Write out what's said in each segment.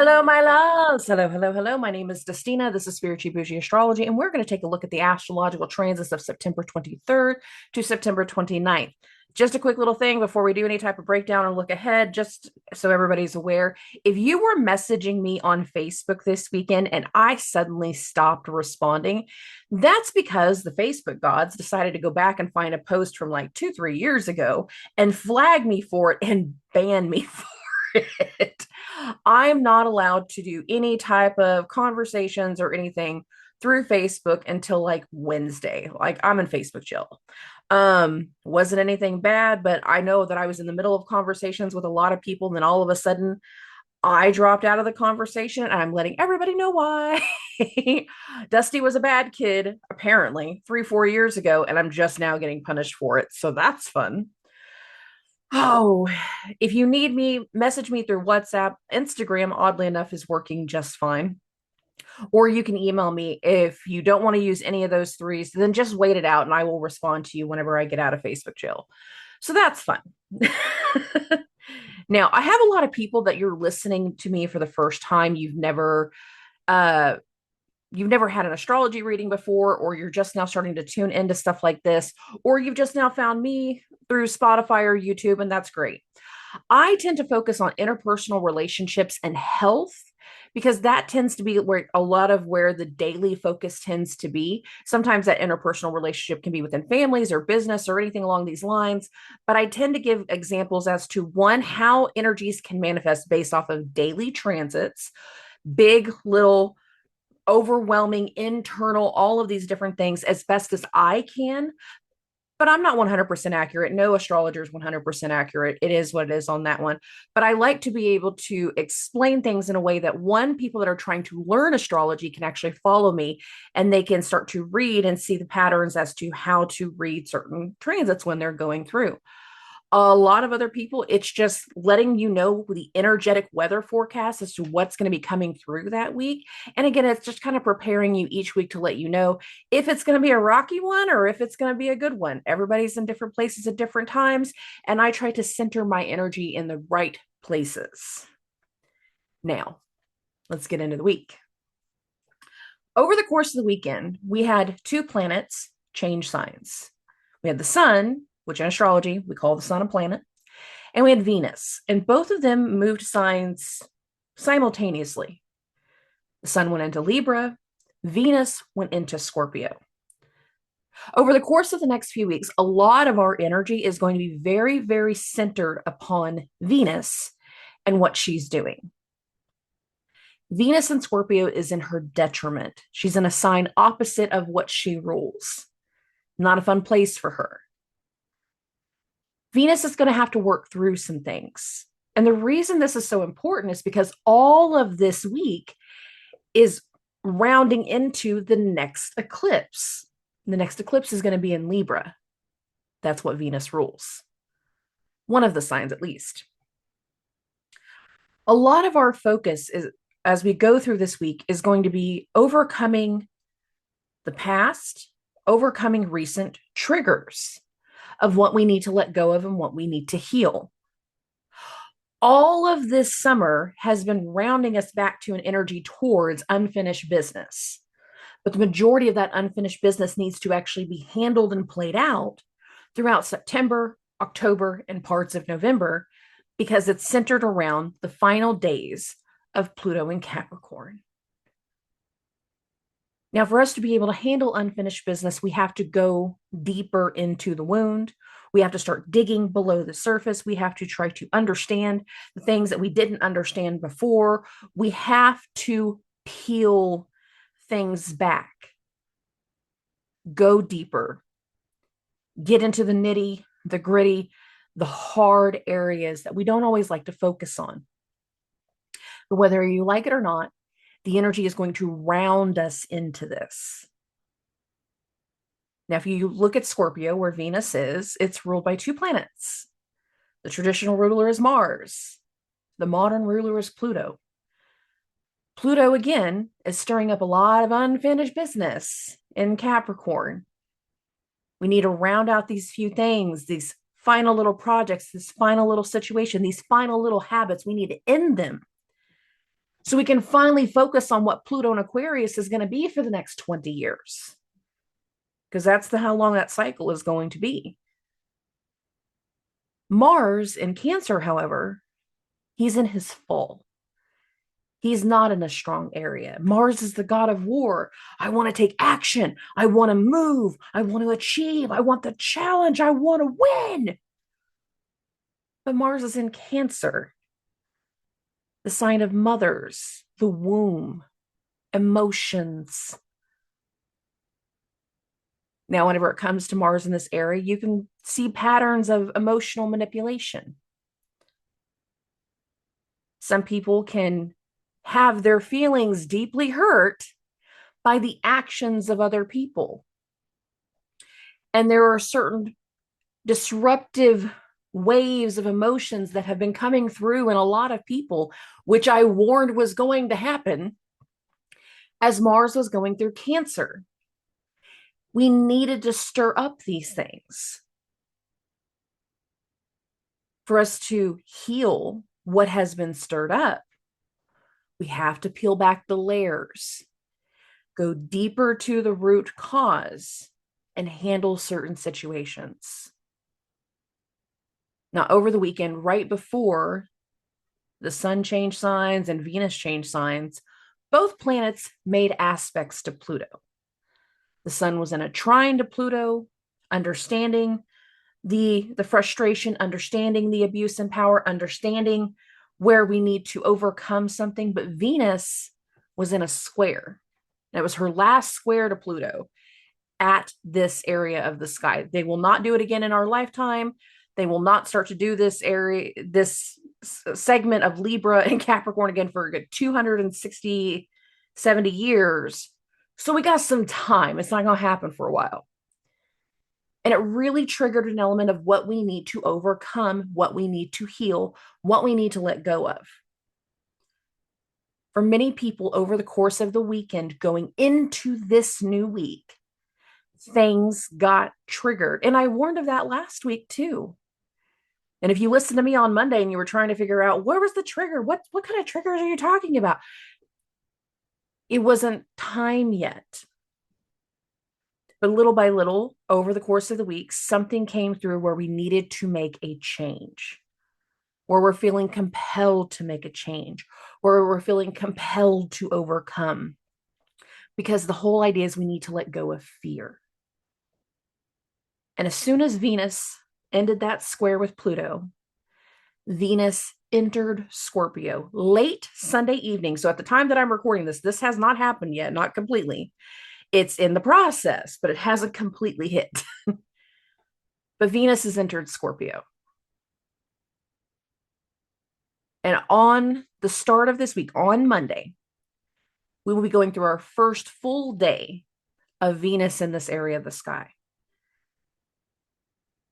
Hello, my loves. Hello, hello, hello. My name is Dustina. This is Spiritually Boujee Astrology, and we're going to take a look at the astrological transits of September 23rd to September 29th. Just a quick little thing before we do any type of breakdown or look ahead, just so everybody's aware. If you were messaging me on Facebook this weekend and I suddenly stopped responding, that's because the Facebook gods decided to go back and find a post from like 2, 3 years ago and flag me for it and ban me for it. I'm not allowed to do any type of conversations or anything through Facebook until like Wednesday. Like I'm in Facebook jail. Wasn't anything bad, but I know that I was in the middle of conversations with a lot of people, and then all of a sudden I dropped out of the conversation, and I'm letting everybody know why. Dusty was a bad kid, apparently, 3, 4 years ago, and I'm just now getting punished for it. So that's fun. Oh, if you need me, message me through WhatsApp. Instagram, oddly enough, is working just fine. Or you can email me if you don't want to use any of those threes, then just wait it out and I will respond to you whenever I get out of Facebook jail. So that's fun. Now, I have a lot of people that you're listening to me for the first time. Uh you've never had an astrology reading before, or you're just now starting to tune into stuff like this, or you've just now found me through Spotify or YouTube, and that's great. I tend to focus on interpersonal relationships and health because that tends to be where a lot of where the daily focus tends to be. Sometimes that interpersonal relationship can be within families or business or anything along these lines. But I tend to give examples as to one, how energies can manifest based off of daily transits, big, little, overwhelming, internal, all of these different things as best as I can. But I'm not 100% accurate. No astrologer is 100% accurate. It is what it is on that one. But I like to be able to explain things in a way that one, people that are trying to learn astrology can actually follow me and they can start to read and see the patterns as to how to read certain transits when they're going through. A lot of other people, it's just letting you know the energetic weather forecast as to what's going to be coming through that week. And again, it's just kind of preparing you each week to let you know if it's going to be a rocky one or if it's going to be a good one. Everybody's in different places at different times. And I try to center my energy in the right places. Now, let's get into the week. Over the course of the weekend, we had two planets change signs. We had the sun, which in astrology we call the sun a planet, and we had Venus, and both of them moved signs simultaneously. The sun went into Libra, Venus went into Scorpio. Over the course of the next few weeks, a lot of our energy is going to be very, very centered upon Venus and what she's doing. Venus in Scorpio is in her detriment. She's in a sign opposite of what she rules. Not a fun place for her. Venus is going to have to work through some things. And the reason this is so important is because all of this week is rounding into the next eclipse. The next eclipse is going to be in Libra. That's what Venus rules. One of the signs, at least. A lot of our focus is, as we go through this week, is going to be overcoming the past, overcoming recent triggers of what we need to let go of and what we need to heal. All of this summer has been rounding us back to an energy towards unfinished business. But the majority of that unfinished business needs to actually be handled and played out throughout September, October, and parts of November because it's centered around the final days of Pluto in Capricorn. Now, for us to be able to handle unfinished business, we have to go deeper into the wound. We have to start digging below the surface. We have to try to understand the things that we didn't understand before. We have to peel things back, go deeper, get into the nitty, the gritty, the hard areas that we don't always like to focus on. But whether you like it or not, the energy is going to round us into this. Now, if you look at Scorpio, where Venus is, it's ruled by two planets. The traditional ruler is Mars. The modern ruler is Pluto. Pluto, again, is stirring up a lot of unfinished business in Capricorn. We need to round out these few things, these final little projects, this final little situation, these final little habits. We need to end them. So we can finally focus on what Pluto in Aquarius is going to be for the next 20 years. Because that's how long that cycle is going to be. Mars in Cancer, however, he's in his full. He's not in a strong area. Mars is the god of war. I want to take action. I want to move. I want to achieve. I want the challenge. I want to win. But Mars is in Cancer, the sign of mothers, the womb, emotions. Now, whenever it comes to Mars in this area, you can see patterns of emotional manipulation. Some people can have their feelings deeply hurt by the actions of other people. And there are certain disruptive waves of emotions that have been coming through in a lot of people, which I warned was going to happen as Mars was going through Cancer. We needed to stir up these things for us to heal what has been stirred up. We have to peel back the layers, go deeper to the root cause, and handle certain situations. Now, over the weekend, right before the sun changed signs and Venus changed signs, both planets made aspects to Pluto. The sun was in a trine to Pluto, understanding the frustration, understanding the abuse and power, understanding where we need to overcome something. But Venus was in a square. And it was her last square to Pluto at this area of the sky. They will not do it again in our lifetime. They will not start to do this segment of Libra and Capricorn again for a good 260, 70 years. So we got some time. It's not going to happen for a while. And it really triggered an element of what we need to overcome, what we need to heal, what we need to let go of. For many people over the course of the weekend going into this new week, things got triggered. And I warned of that last week too. And if you listened to me on Monday and you were trying to figure out where was the trigger, what kind of triggers are you talking about? It wasn't time yet. But little by little, over the course of the week, something came through where we needed to make a change, where we're feeling compelled to make a change, where we're feeling compelled to overcome. Because the whole idea is we need to let go of fear. And as soon as Venus ended that square with Pluto, Venus entered Scorpio late Sunday evening. So at the time that I'm recording this, this has not happened yet, not completely. It's in the process, but it hasn't completely hit. But Venus has entered Scorpio. And on the start of this week, on Monday, we will be going through our first full day of Venus in this area of the sky.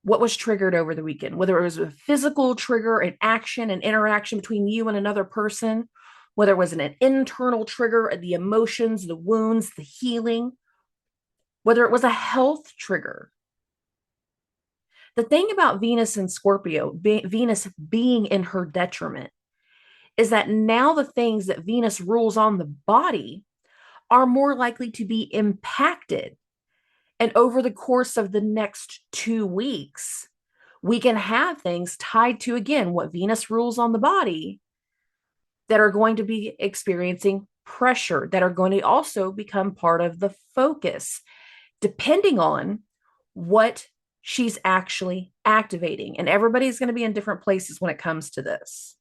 What was triggered over the weekend, whether it was a physical trigger, an action, an interaction between you and another person, whether it was an internal trigger, the emotions, the wounds, the healing, whether it was a health trigger. The thing about Venus and Scorpio, Venus being in her detriment, is that now the things that Venus rules on the body are more likely to be impacted. And over the course of the next 2 weeks, we can have things tied to, again, what Venus rules on the body that are going to be experiencing pressure, that are going to also become part of the focus, depending on what she's actually activating. And everybody's going to be in different places when it comes to this.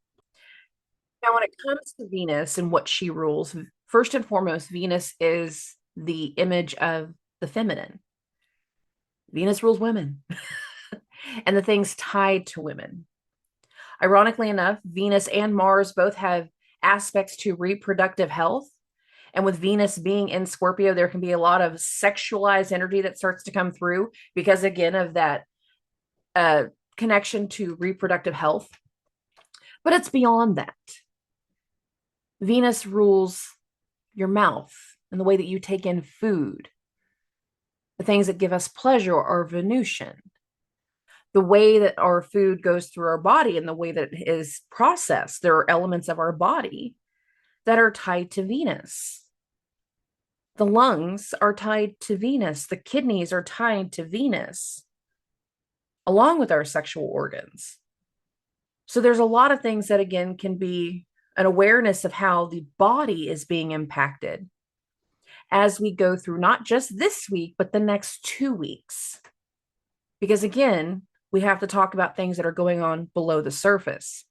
Now, when it comes to Venus and what she rules, first and foremost, Venus is the image of the feminine. Venus rules women and the things tied to women. Ironically enough, Venus and Mars both have aspects to reproductive health. And with Venus being in Scorpio, there can be a lot of sexualized energy that starts to come through because, again, of that connection to reproductive health. But it's beyond that. Venus rules your mouth and the way that you take in food. The things that give us pleasure are Venusian. The way that our food goes through our body and the way that it is processed, there are elements of our body that are tied to Venus. The lungs are tied to Venus. The kidneys are tied to Venus, along with our sexual organs. So there's a lot of things that, again, can be an awareness of how the body is being impacted as we go through not just this week, but the next 2 weeks. Because again, we have to talk about things that are going on below the surface.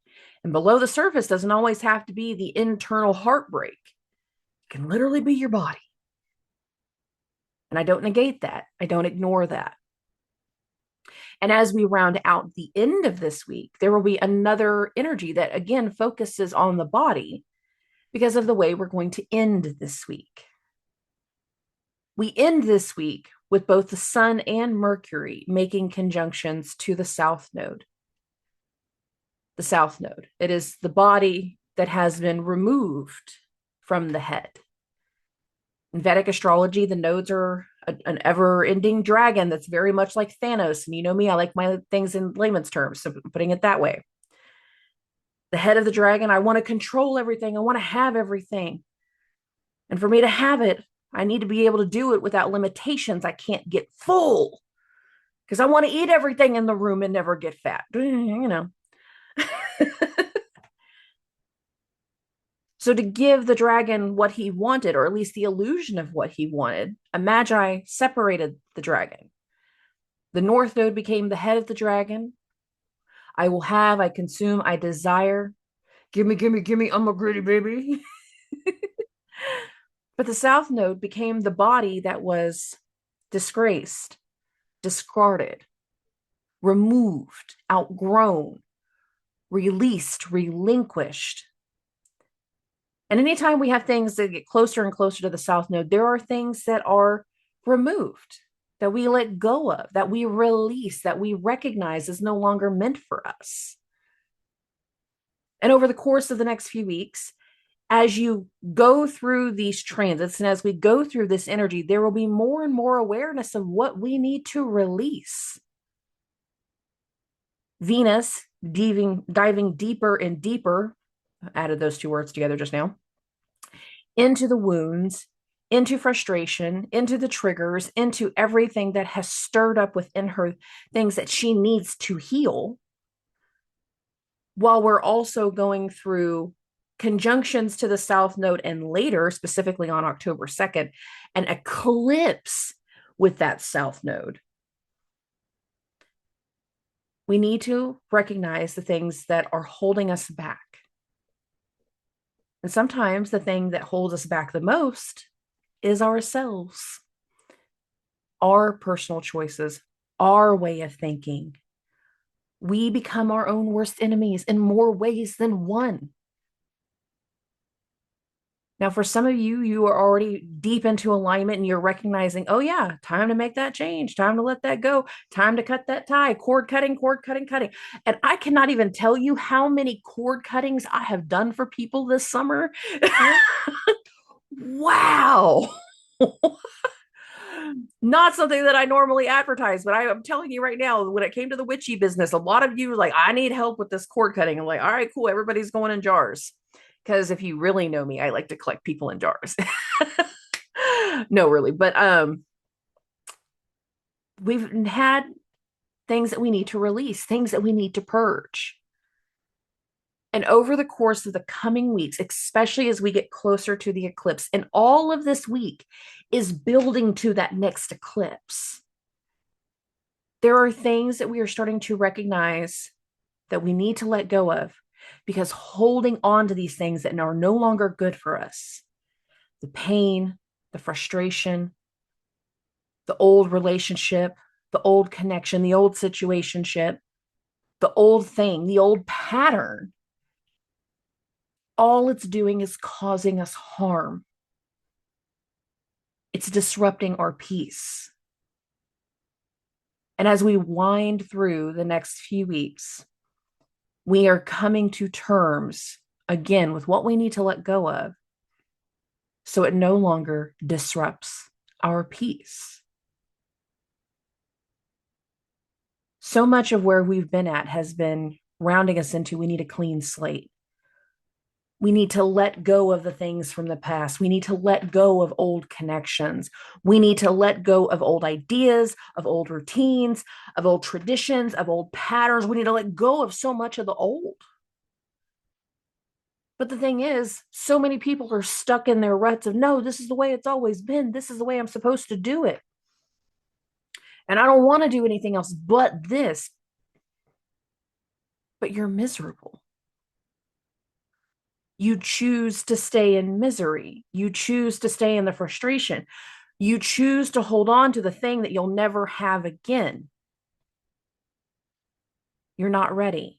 And below the surface doesn't always have to be the internal heartbreak. It can literally be your body. And I don't negate that. I don't ignore that. And as we round out the end of this week, there will be another energy that, again, focuses on the body because of the way we're going to end this week. We end this week with both the Sun and Mercury making conjunctions to the South Node. The South Node. It is the body that has been removed from the head. In Vedic astrology, the nodes are an ever-ending dragon that's very much like Thanos. And you know me, I like my things in layman's terms, so putting it that way. The head of the dragon, I want to control everything. I want to have everything. And for me to have it, I need to be able to do it without limitations. I can't get full because I want to eat everything in the room and never get fat. You know. So to give the dragon what he wanted, or at least the illusion of what he wanted, a magi separated the dragon. The North Node became the head of the dragon. I will have, I consume, I desire. Give me, give me, give me. I'm a greedy baby. But the South Node became the body that was disgraced, discarded, removed, outgrown, released, relinquished. And anytime we have things that get closer and closer to the South Node, there are things that are removed, that we let go of, that we release, that we recognize is no longer meant for us. And over the course of the next few weeks, as you go through these transits and as we go through this energy, there will be more and more awareness of what we need to release. Venus diving deeper and deeper, added those two words together just now, into the wounds, into frustration, into the triggers, into everything that has stirred up within her, things that she needs to heal, while we're also going through conjunctions to the South Node and later, specifically on October 2nd, an eclipse with that South Node. We need to recognize the things that are holding us back. And sometimes the thing that holds us back the most is ourselves, our personal choices, our way of thinking. We become our own worst enemies in more ways than one. Now, for some of you, you are already deep into alignment and you're recognizing, oh yeah, time to make that change, time to let that go, time to cut that tie, cord cutting, cutting. And I cannot even tell you how many cord cuttings I have done for people this summer. Wow. Not something that I normally advertise, but I'm telling you right now, when it came to the witchy business, a lot of you were like, I need help with this cord cutting. I'm like, all right, cool. Everybody's going in jars. Because if you really know me, I like to collect people in jars. No, really. But we've had things that we need to release, things that we need to purge. And over the course of the coming weeks, especially as we get closer to the eclipse, and all of this week is building to that next eclipse, there are things that we are starting to recognize that we need to let go of, because holding on to these things that are no longer good for us, the pain, the frustration, the old relationship, the old connection, the old situationship, the old thing, the old pattern, all it's doing is causing us harm. It's disrupting our peace. And as we wind through the next few weeks, we are coming to terms again with what we need to let go of so it no longer disrupts our peace. So much of where we've been at has been rounding us into we need a clean slate. We need to let go of the things from the past. We need to let go of old connections. We need to let go of old ideas, of old routines, of old traditions, of old patterns. We need to let go of so much of the old. But the thing is, so many people are stuck in their ruts of, no, this is the way it's always been. This is the way I'm supposed to do it. And I don't want to do anything else but this. But you're miserable. You choose to stay in misery. You choose to stay in the frustration. You choose to hold on to the thing that you'll never have again. You're not ready.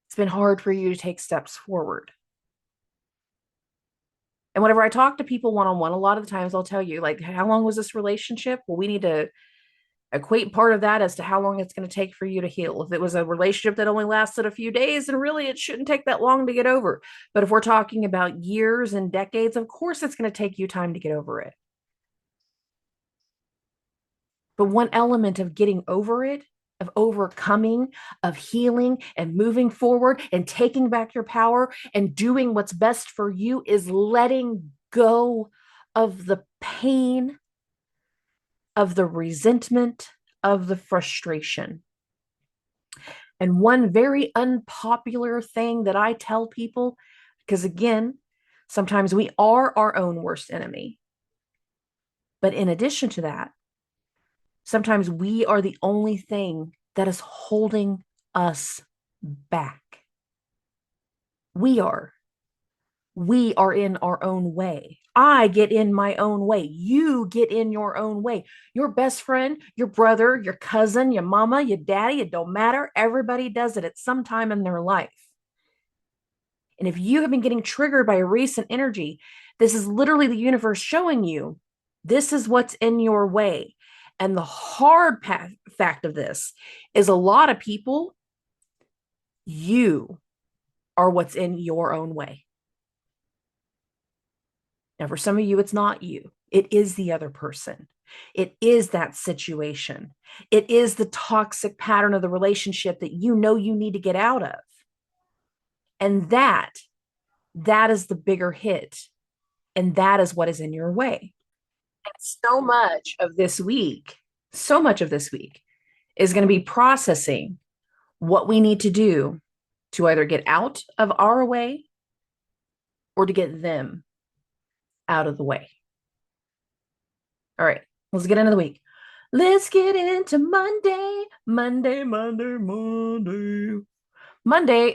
It's been hard for you to take steps forward. And whenever I talk to people one-on-one, a lot of the times I'll tell you, like, how long was this relationship? Well, we need to equate part of that as to how long it's going to take for you to heal. If it was a relationship that only lasted a few days, then really it shouldn't take that long to get over. But if we're talking about years and decades, of course it's going to take you time to get over it. But one element of getting over it, of overcoming, of healing and moving forward and taking back your power and doing what's best for you is letting go of the pain, of the resentment, of the frustration. And one very unpopular thing that I tell people, because again, sometimes we are our own worst enemy. But in addition to that, sometimes we are the only thing that is holding us back. We are. We are in our own way. I get in my own way. You get in your own way. Your best friend, your brother, your cousin, your mama, your daddy, it don't matter. Everybody does it at some time in their life. And if you have been getting triggered by a recent energy, this is literally the universe showing you this is what's in your way. And the hard fact of this is a lot of people, you are what's in your own way. Now, for some of you, it's not you. It is the other person. It is that situation. It is the toxic pattern of the relationship that you know you need to get out of. And that is the bigger hit. And that is what is in your way. And so much of this week is going to be processing what we need to do to either get out of our way or to get them out of the way. All right, let's get into the week. Let's get into Monday,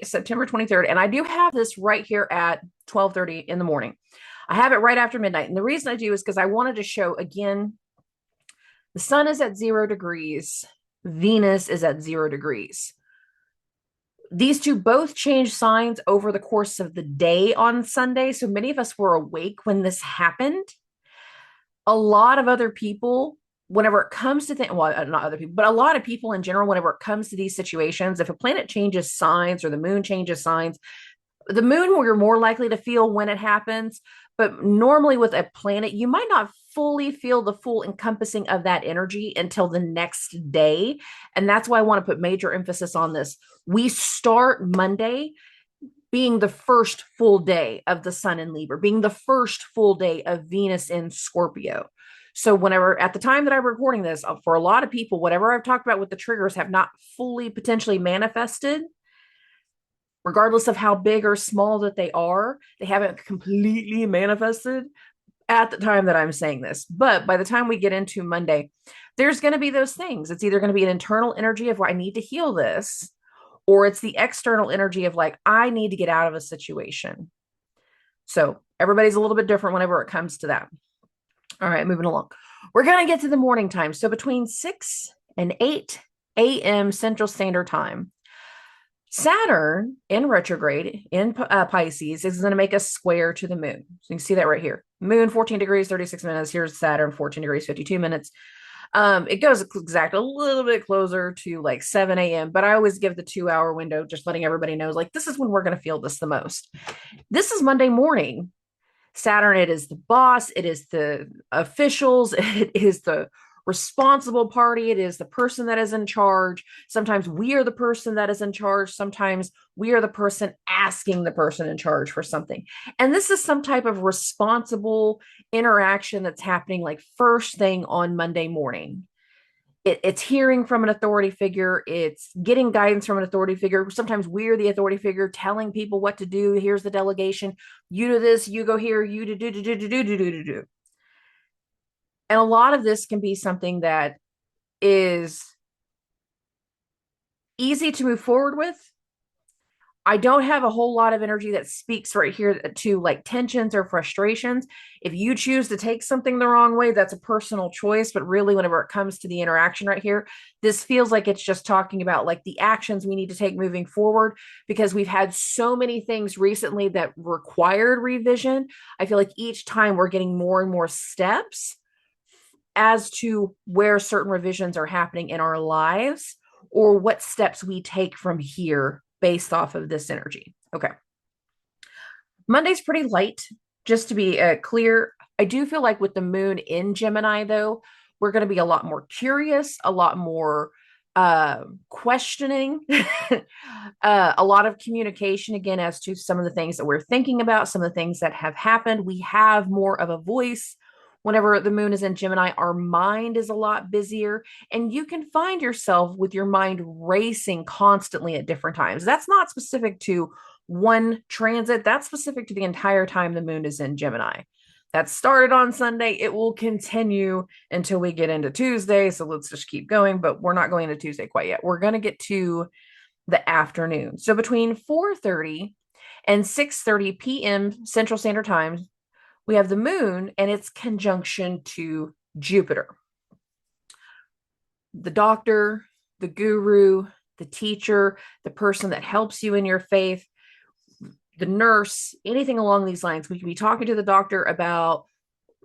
September 23rd. And I do have this right here at 12:30 in the morning. I have it right after midnight. And the reason I do is because I wanted to show again, the sun is at 0 degrees. Venus is at 0 degrees. These two both change signs over the course of the day on Sunday. So many of us were awake when this happened. A lot of other people, whenever it comes to well, not other people, but a lot of people in general, whenever it comes to these situations, if a planet changes signs or the moon changes signs, the moon we're more likely to feel when it happens. But normally with a planet, you might not fully feel the full encompassing of that energy until the next day. And that's why I want to put major emphasis on this. We start Monday being the first full day of the sun in Libra, being the first full day of Venus in Scorpio. So whenever, at the time that I'm recording this, for a lot of people, whatever I've talked about with the triggers have not fully potentially manifested. Regardless of how big or small that they are, they haven't completely manifested at the time that I'm saying this. But by the time we get into Monday, there's going to be those things. It's either going to be an internal energy of where I need to heal this, or it's the external energy of like, I need to get out of a situation. So everybody's a little bit different whenever it comes to that. All right, moving along. We're going to get to the morning time. So between 6 and 8 a.m. Central Standard Time, Saturn in retrograde in Pisces is going to make a square to the moon. So you can see that right here. Moon 14 degrees, 36 minutes. Here's Saturn 14 degrees, 52 minutes. It goes exact a little bit closer to like 7 a.m., but I always give the 2-hour window, just letting everybody know, like, this is when we're going to feel this the most. This is Monday morning. Saturn, it is the boss. It is the officials. It is the responsible party. It is the person that is in charge. Sometimes we are the person that is in charge. Sometimes we are the person asking the person in charge for something. And this is some type of responsible interaction that's happening like first thing on Monday morning. It's hearing from an authority figure. It's getting guidance from an authority figure. Sometimes we're the authority figure telling people what to do. Here's the delegation. You do this, you go here, you do. And a lot of this can be something that is easy to move forward with. I don't have a whole lot of energy that speaks right here to like tensions or frustrations. If you choose to take something the wrong way, that's a personal choice. But really, whenever it comes to the interaction right here, this feels like it's just talking about like the actions we need to take moving forward, because we've had so many things recently that required revision. I feel like each time we're getting more and more steps as to where certain revisions are happening in our lives or what steps we take from here based off of this energy. Okay. Monday's pretty light, just to be clear. I do feel like with the moon in Gemini, though, we're going to be a lot more curious, a lot more questioning, a lot of communication again as to some of the things that we're thinking about, some of the things that have happened. We have more of a voice. Whenever the moon is in Gemini, our mind is a lot busier, and you can find yourself with your mind racing constantly at different times. That's not specific to one transit, that's specific to the entire time the moon is in Gemini. That started on Sunday. It will continue until we get into Tuesday. So let's just keep going, but we're not going to Tuesday quite yet. We're going to get to the afternoon. So between 4:30 and 6:30 p.m. Central Standard Time, we have the moon and its conjunction to Jupiter. The doctor, the guru, the teacher, the person that helps you in your faith, the nurse, anything along these lines. We can be talking to the doctor about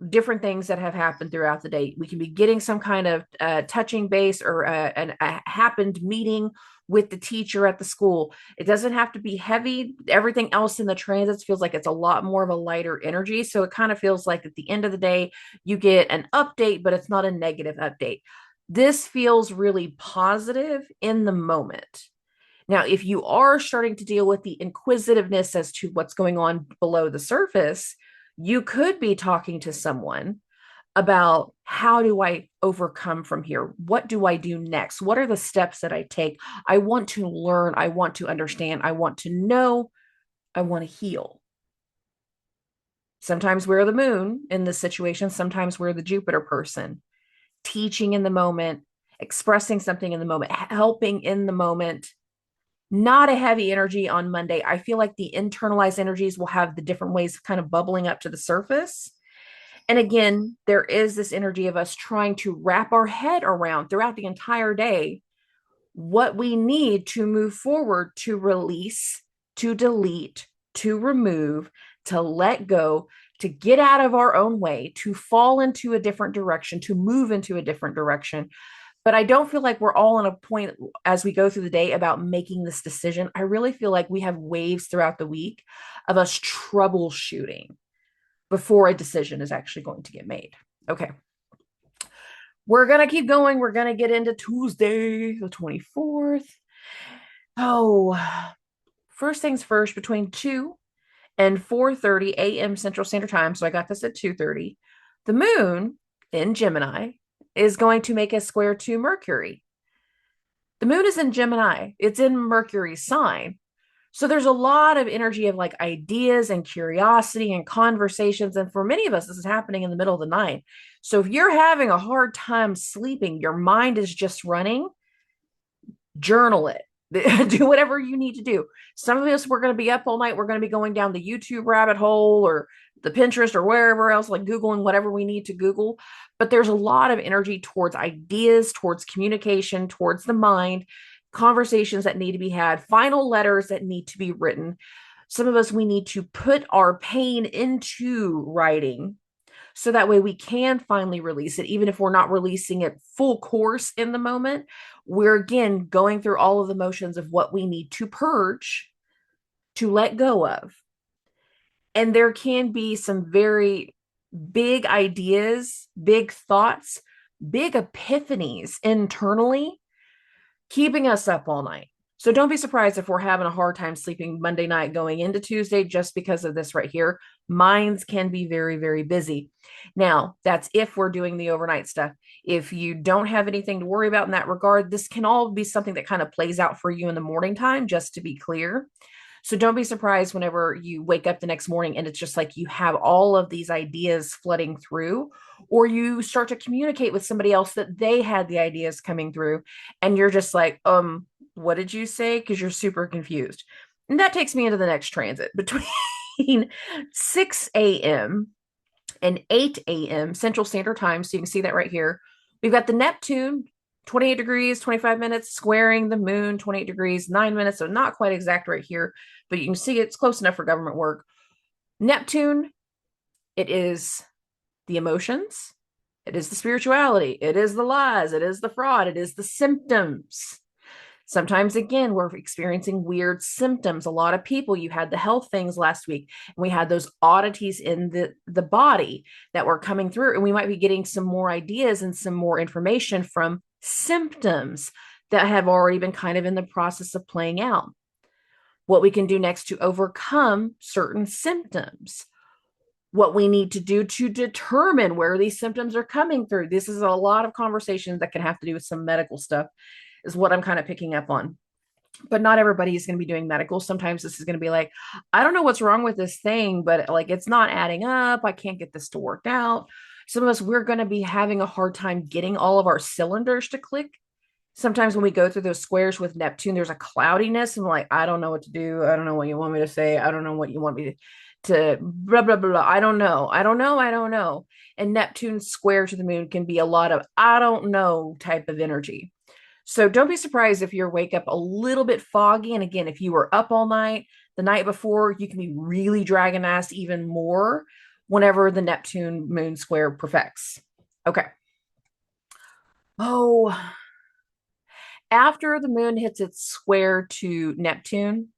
different things that have happened throughout the day. We can be getting some kind of touching base or a happened meeting with the teacher at the school. It doesn't have to be heavy. Everything else in the transits feels like it's a lot more of a lighter energy. So it kind of feels like at the end of the day, you get an update, but it's not a negative update. This feels really positive in the moment. Now, if you are starting to deal with the inquisitiveness as to what's going on below the surface, you could be talking to someone about how do I overcome from here? What do I do next? What are the steps that I take? I want to learn. I want to understand. I want to know. I want to heal. Sometimes we're the moon in this situation. Sometimes we're the Jupiter person, teaching in the moment, expressing something in the moment, helping in the moment. Not a heavy energy on Monday. I feel like the internalized energies will have the different ways of kind of bubbling up to the surface. And again, there is this energy of us trying to wrap our head around throughout the entire day what we need to move forward, to release, to delete, to remove, to let go, to get out of our own way, to fall into a different direction, to move into a different direction. But I don't feel like we're all on a point as we go through the day about making this decision. I really feel like we have waves throughout the week of us troubleshooting before a decision is actually going to get made. Okay. We're going to keep going. We're going to get into Tuesday, the 24th. Oh, first things first, between 2 and 4:30 a.m. Central Standard Time. So I got this at 2:30. The moon in Gemini is going to make a square to Mercury. The moon is in Gemini. It's in Mercury's sign. So there's a lot of energy of like ideas and curiosity and conversations. And for many of us, this is happening in the middle of the night. So if you're having a hard time sleeping, your mind is just running, journal it. Do whatever you need to do. Some of us, we're going to be up all night. We're going to be going down the YouTube rabbit hole or the Pinterest or wherever else, like Googling whatever we need to Google. But there's a lot of energy towards ideas, towards communication, towards the mind, conversations that need to be had, final letters that need to be written. Some of us, we need to put our pain into writing so that way we can finally release it, even if we're not releasing it full course in the moment. We're again going through all of the motions of what we need to purge, to let go of. And there can be some very big ideas, big thoughts, big epiphanies internally, keeping us up all night. So don't be surprised if we're having a hard time sleeping Monday night going into Tuesday just because of this right here. Minds can be very, very busy. Now, that's if we're doing the overnight stuff. If you don't have anything to worry about in that regard, this can all be something that kind of plays out for you in the morning time, just to be clear. So don't be surprised whenever you wake up the next morning and it's just like you have all of these ideas flooding through, or you start to communicate with somebody else that they had the ideas coming through, and you're just like, what did you say? Because you're super confused. And that takes me into the next transit between 6 a.m. and 8 a.m. Central Standard Time. So you can see that right here. We've got the Neptune, 28 degrees, 25 minutes, squaring the moon, 28 degrees, 9 minutes. So not quite exact right here, but you can see it's close enough for government work. Neptune, it is the emotions, it is the spirituality, it is the lies, it is the fraud, it is the symptoms. Sometimes, again, we're experiencing weird symptoms. A lot of people, you had the health things last week, and we had those oddities in the body that were coming through, and we might be getting some more ideas and some more information from symptoms that have already been kind of in the process of playing out. What we can do next to overcome certain symptoms, what we need to do to determine where these symptoms are coming through. This is a lot of conversations that can have to do with some medical stuff, is what I'm kind of picking up on. But not everybody is going to be doing medical. Sometimes this is going to be like, I don't know what's wrong with this thing, but like it's not adding up. I can't get this to work out. Some of us, we're going to be having a hard time getting all of our cylinders to click. Sometimes when we go through those squares with Neptune, there's a cloudiness, and like, I don't know what to do. I don't know what you want me to say. I don't know what you want me to blah, blah, blah, blah. I don't know. I don't know. I don't know. And Neptune square to the moon can be a lot of I don't know type of energy. So don't be surprised if you wake up a little bit foggy. And again, if you were up all night the night before, you can be really dragging ass even more whenever the Neptune moon square perfects. Okay. Oh, after the moon hits its square to Neptune,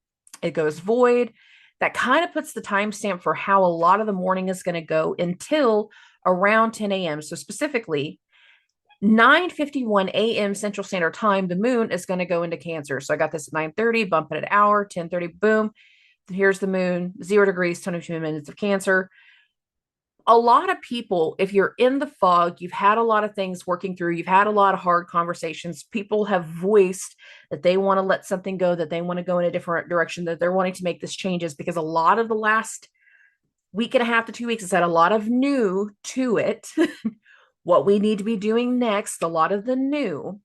it goes void. That kind of puts the timestamp for how a lot of the morning is going to go until around 10 a.m. So specifically, 9:51 a.m. Central Standard Time, the moon is going to go into Cancer. So I got this at 9:30, bump it an hour, 10:30, boom. Here's the moon, 0 degrees, 22 minutes of Cancer. A lot of people, if you're in the fog, you've had a lot of things working through, you've had a lot of hard conversations. People have voiced that they want to let something go, that they want to go in a different direction, that they're wanting to make this changes, because a lot of the last week and a half to 2 weeks has had a lot of new to it. What we need to be doing next, a lot of the new.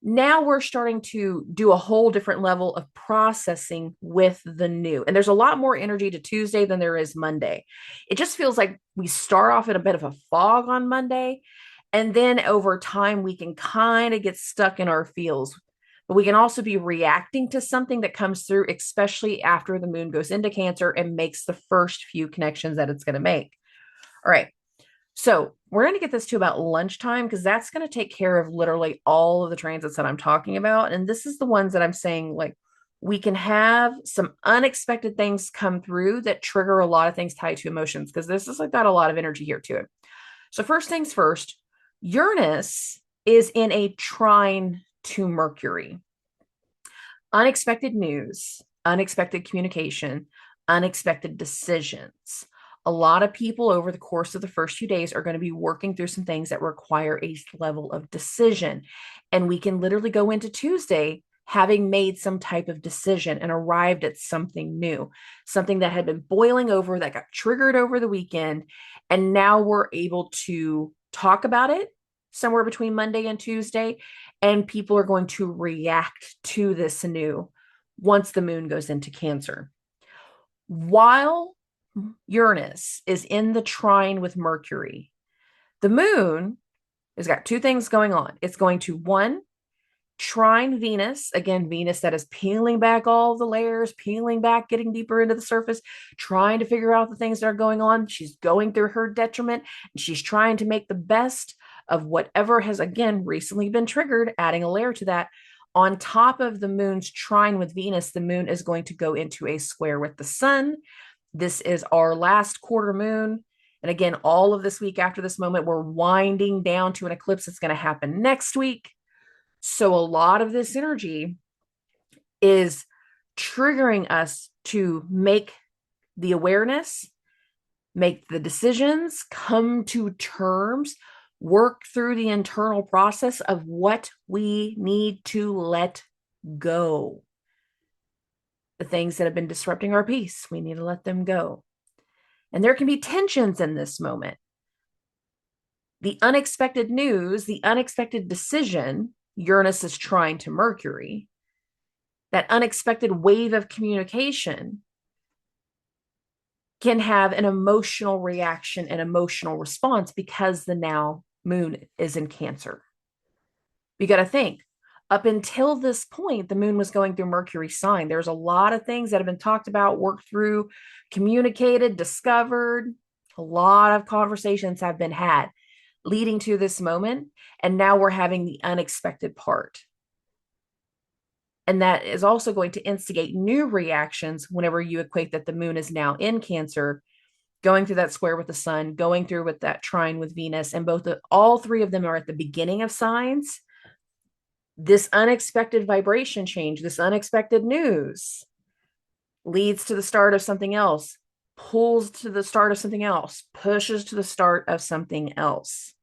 Now we're starting to do a whole different level of processing with the new. And there's a lot more energy to Tuesday than there is Monday. It just feels like we start off in a bit of a fog on Monday. And then over time, we can kind of get stuck in our feels. But we can also be reacting to something that comes through, especially after the moon goes into Cancer and makes the first few connections that it's going to make. All right. So we're going to get this to about lunchtime, because that's going to take care of literally all of the transits that I'm talking about. And this is the ones that I'm saying, like, we can have some unexpected things come through that trigger a lot of things tied to emotions, because this is like got a lot of energy here to it. So first things first, Uranus is in a trine to Mercury. Unexpected news, unexpected communication, unexpected decisions. A lot of people over the course of the first few days are going to be working through some things that require a level of decision. And we can literally go into Tuesday having made some type of decision and arrived at something new, something that had been boiling over, that got triggered over the weekend. And now we're able to talk about it somewhere between Monday and Tuesday. And people are going to react to this anew once the moon goes into Cancer. While Uranus is in the trine with Mercury, the moon has got two things going on. It's going to, one, trine Venus. Again, Venus that is peeling back all the layers, peeling back, getting deeper into the surface, trying to figure out the things that are going on. She's going through her detriment, and she's trying to make the best of whatever has, again, recently been triggered, adding a layer to that. On top of the moon's trine with Venus, the moon is going to go into a square with the sun. This is our last quarter moon. And again, all of this week after this moment, we're winding down to an eclipse that's going to happen next week. So a lot of this energy is triggering us to make the awareness, make the decisions, come to terms, work through the internal process of what we need to let go. The things that have been disrupting our peace, we need to let them go. And there can be tensions in this moment. The unexpected news, the unexpected decision, Uranus is trying to Mercury, that unexpected wave of communication can have an emotional reaction and emotional response because the now moon is in Cancer. You got to think, up until this point, the moon was going through Mercury's sign. There's a lot of things that have been talked about, worked through, communicated, discovered. A lot of conversations have been had leading to this moment. And now we're having the unexpected part. And that is also going to instigate new reactions whenever you equate that the moon is now in Cancer, going through that square with the sun, going through with that trine with Venus, and all three of them are at the beginning of signs. This unexpected vibration change, this unexpected news leads to the start of something else, pulls to the start of something else, pushes to the start of something else.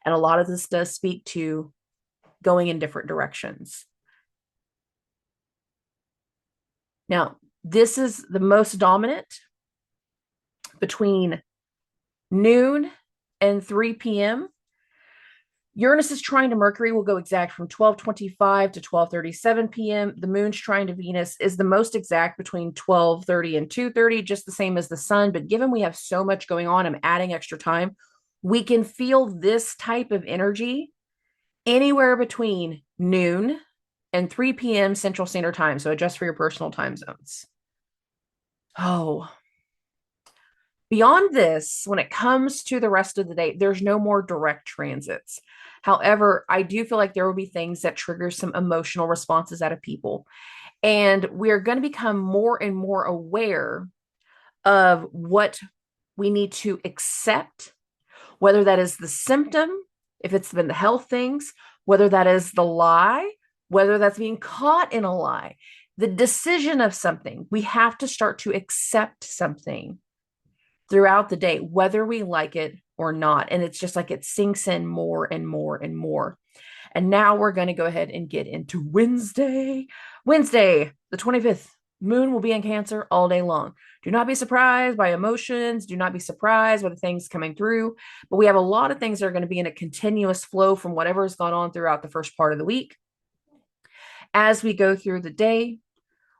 And a lot of this does speak to going in different directions. Now, this is the most dominant between noon and 3 p.m. Uranus is trine to Mercury will go exact from 12:25 to 12:37 p.m. The moon's trine to Venus is the most exact between 12:30 and 2:30, just the same as the sun. But given we have so much going on, I'm adding extra time. We can feel this type of energy anywhere between noon and 3 p.m. Central Standard Time. So adjust for your personal time zones. Oh, beyond this, when it comes to the rest of the day, there's no more direct transits. However, I do feel like there will be things that trigger some emotional responses out of people. And we're going to become more and more aware of what we need to accept, whether that is the symptom, if it's been the health things, whether that is the lie, whether that's being caught in a lie, the decision of something. We have to start to accept something throughout the day, whether we like it or not. And it's just like it sinks in more and more and more. And now we're going to go ahead and get into Wednesday. Wednesday, the 25th, moon will be in Cancer all day long. Do not be surprised by emotions. Do not be surprised by the things coming through. But we have a lot of things that are going to be in a continuous flow from whatever has gone on throughout the first part of the week. As we go through the day,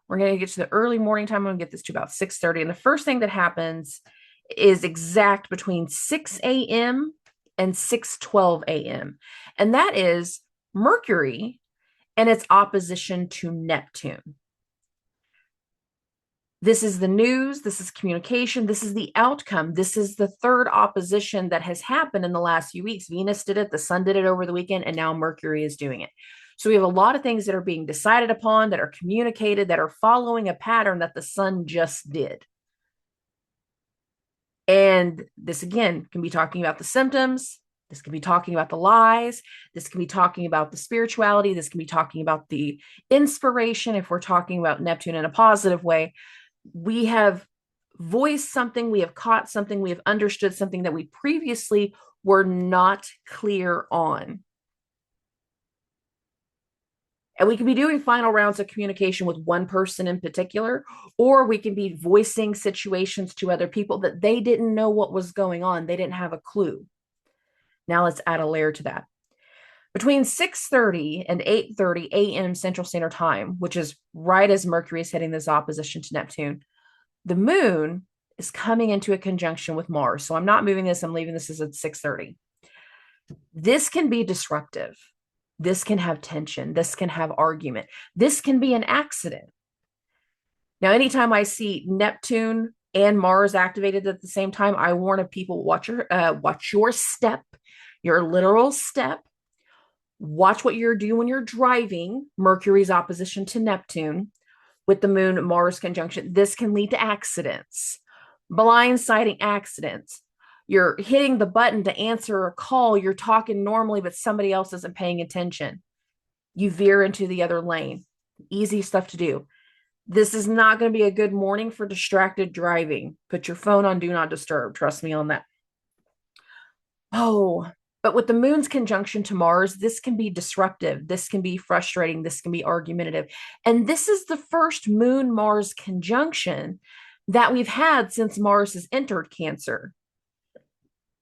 we're going to get to the early morning time. I'm going to get this to about 6:30. And the first thing that happens is exact between 6 a.m. and 6:12 a.m. And that is Mercury and its opposition to Neptune. This is the news. This is communication. This is the outcome. This is the third opposition that has happened in the last few weeks. Venus did it. The sun did it over the weekend. And now Mercury is doing it. So we have a lot of things that are being decided upon, that are communicated, that are following a pattern that the sun just did. And this, again, can be talking about the symptoms. This can be talking about the lies. This can be talking about the spirituality. This can be talking about the inspiration. If we're talking about Neptune in a positive way, we have voiced something, we have caught something, we have understood something that we previously were not clear on. And we can be doing final rounds of communication with one person in particular, or we can be voicing situations to other people that they didn't know what was going on. They didn't have a clue. Now let's add a layer to that. Between 6:30 and 8:30 a.m. Central Standard Time, which is right as Mercury is hitting this opposition to Neptune, the moon is coming into a conjunction with Mars. So I'm not moving this. I'm leaving this as at 6:30. This can be disruptive. This can have tension. This can have argument. This can be an accident. Now, anytime I see Neptune and Mars activated at the same time, I warn of people, watch your step, your literal step. Watch what you're doing when you're driving. Mercury's opposition to Neptune with the moon Mars conjunction. This can lead to accidents, blindsiding accidents. You're hitting the button to answer a call. You're talking normally, but somebody else isn't paying attention. You veer into the other lane. Easy stuff to do. This is not going to be a good morning for distracted driving. Put your phone on do not disturb. Trust me on that. Oh, but with the moon's conjunction to Mars, this can be disruptive. This can be frustrating. This can be argumentative. And this is the first moon Mars conjunction that we've had since Mars has entered Cancer.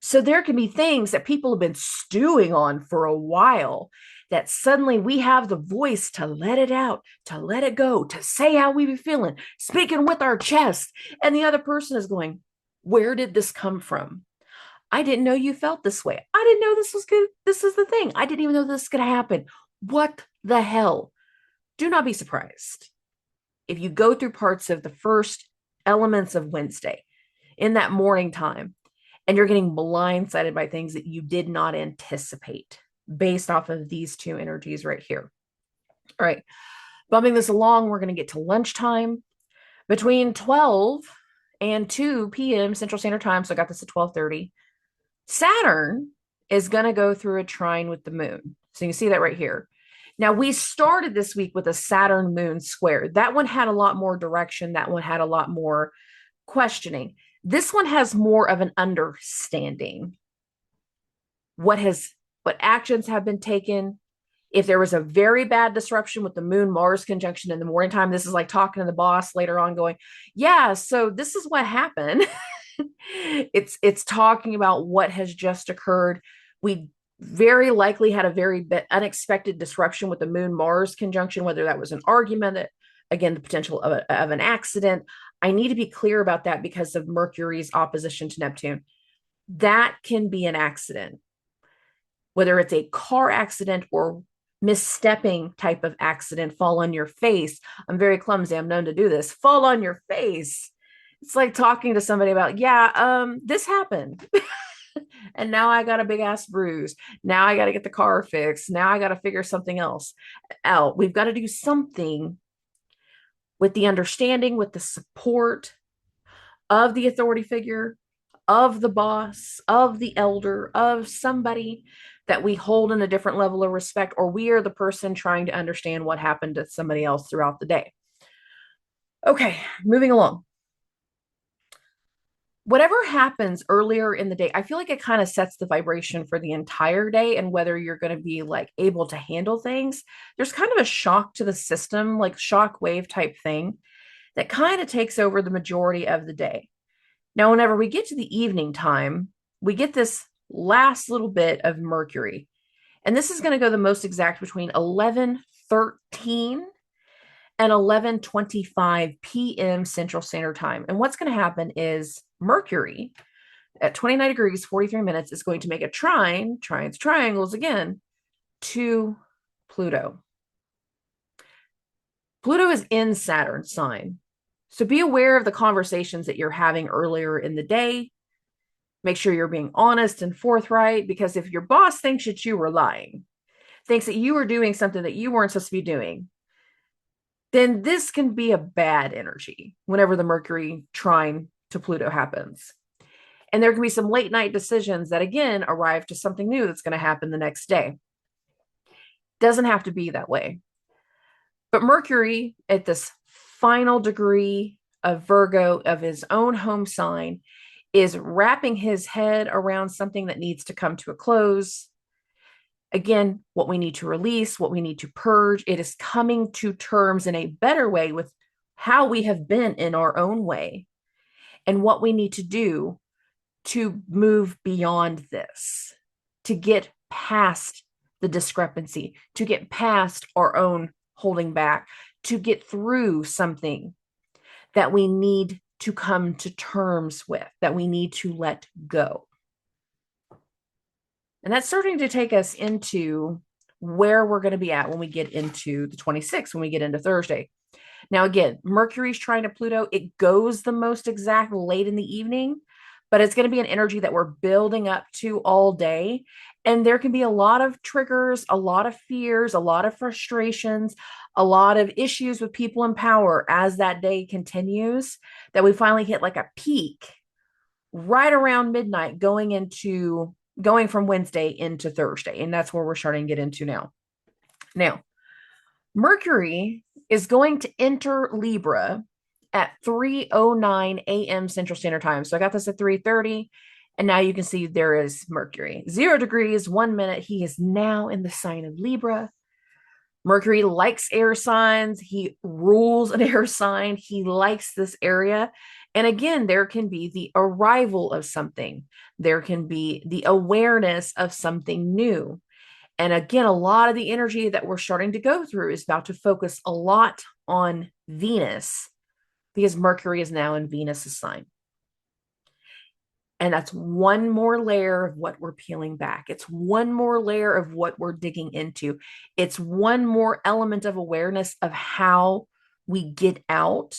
So there can be things that people have been stewing on for a while that suddenly we have the voice to let it out, to let it go, to say how we be feeling, speaking with our chest. And the other person is going, where did this come from? I didn't know you felt this way. I didn't know this was good. This is the thing. I didn't even know this could happen. What the hell? Do not be surprised if you go through parts of the first elements of Wednesday in that morning time and you're getting blindsided by things that you did not anticipate based off of these two energies right here. All right, bumping this along, we're going to get to lunchtime between 12 and 2 p.m. Central Standard Time. So I got this at 12:30. Saturn is going to go through a trine with the moon. So you can see that right here. Now, we started this week with a Saturn moon square. That one had a lot more direction. That one had a lot more questioning. This one has more of an understanding. What actions have been taken. If there was a very bad disruption with the moon Mars conjunction in the morning time, this is like talking to the boss later on going, yeah, so this is what happened. It's talking about what has just occurred. We very likely had a very unexpected disruption with the moon Mars conjunction, whether that was an argument, again, the potential of an accident. I need to be clear about that because of Mercury's opposition to Neptune. That can be an accident, whether it's a car accident or misstepping type of accident, fall on your face. I'm very clumsy. I'm known to do this. Fall on your face. It's like talking to somebody about, this happened. And now I got a big ass bruise. Now I got to get the car fixed. Now I got to figure something else out. We've got to do something with the understanding, with the support of the authority figure, of the boss, of the elder, of somebody that we hold in a different level of respect, or we are the person trying to understand what happened to somebody else throughout the day. Okay, moving along. Whatever happens earlier in the day, I feel like it kind of sets the vibration for the entire day and whether you're going to be like able to handle things. There's kind of a shock to the system, like shock wave type thing that kind of takes over the majority of the day. Now, whenever we get to the evening time, we get this last little bit of Mercury. And this is going to go the most exact between 11:13 and 11:25 p.m. Central Standard Time. And what's going to happen is Mercury at 29 degrees, 43 minutes is going to make a trine, trines, triangles again, to Pluto. Pluto is in Saturn's sign. So be aware of the conversations that you're having earlier in the day. Make sure you're being honest and forthright, because if your boss thinks that you were lying, thinks that you were doing something that you weren't supposed to be doing, then this can be a bad energy whenever the Mercury trine to Pluto happens. And there can be some late night decisions that, again, arrive to something new that's going to happen the next day. Doesn't have to be that way. But Mercury, at this final degree of Virgo, of his own home sign, is wrapping his head around something that needs to come to a close. Again, what we need to release, what we need to purge. It is coming to terms in a better way with how we have been in our own way and what we need to do to move beyond this, to get past the discrepancy, to get past our own holding back, to get through something that we need to come to terms with, that we need to let go. And that's starting to take us into where we're going to be at when we get into the 26th, when we get into Thursday. Now, again, Mercury's trine to Pluto. It goes the most exact late in the evening, but it's going to be an energy that we're building up to all day. And there can be a lot of triggers, a lot of fears, a lot of frustrations, a lot of issues with people in power as that day continues, that we finally hit like a peak right around midnight, going from Wednesday into Thursday. And that's where we're starting to get into now. Now, Mercury is going to enter Libra at 3:09 a.m. Central Standard Time. So I got this at 3:30, and now you can see there is Mercury. 0 degrees, 1 minute. He is now in the sign of Libra. Mercury likes air signs. He rules an air sign. He likes this area. And again, there can be the arrival of something. There can be the awareness of something new. And again, a lot of the energy that we're starting to go through is about to focus a lot on Venus because Mercury is now in Venus's sign. And that's one more layer of what we're peeling back. It's one more layer of what we're digging into. It's one more element of awareness of how we get out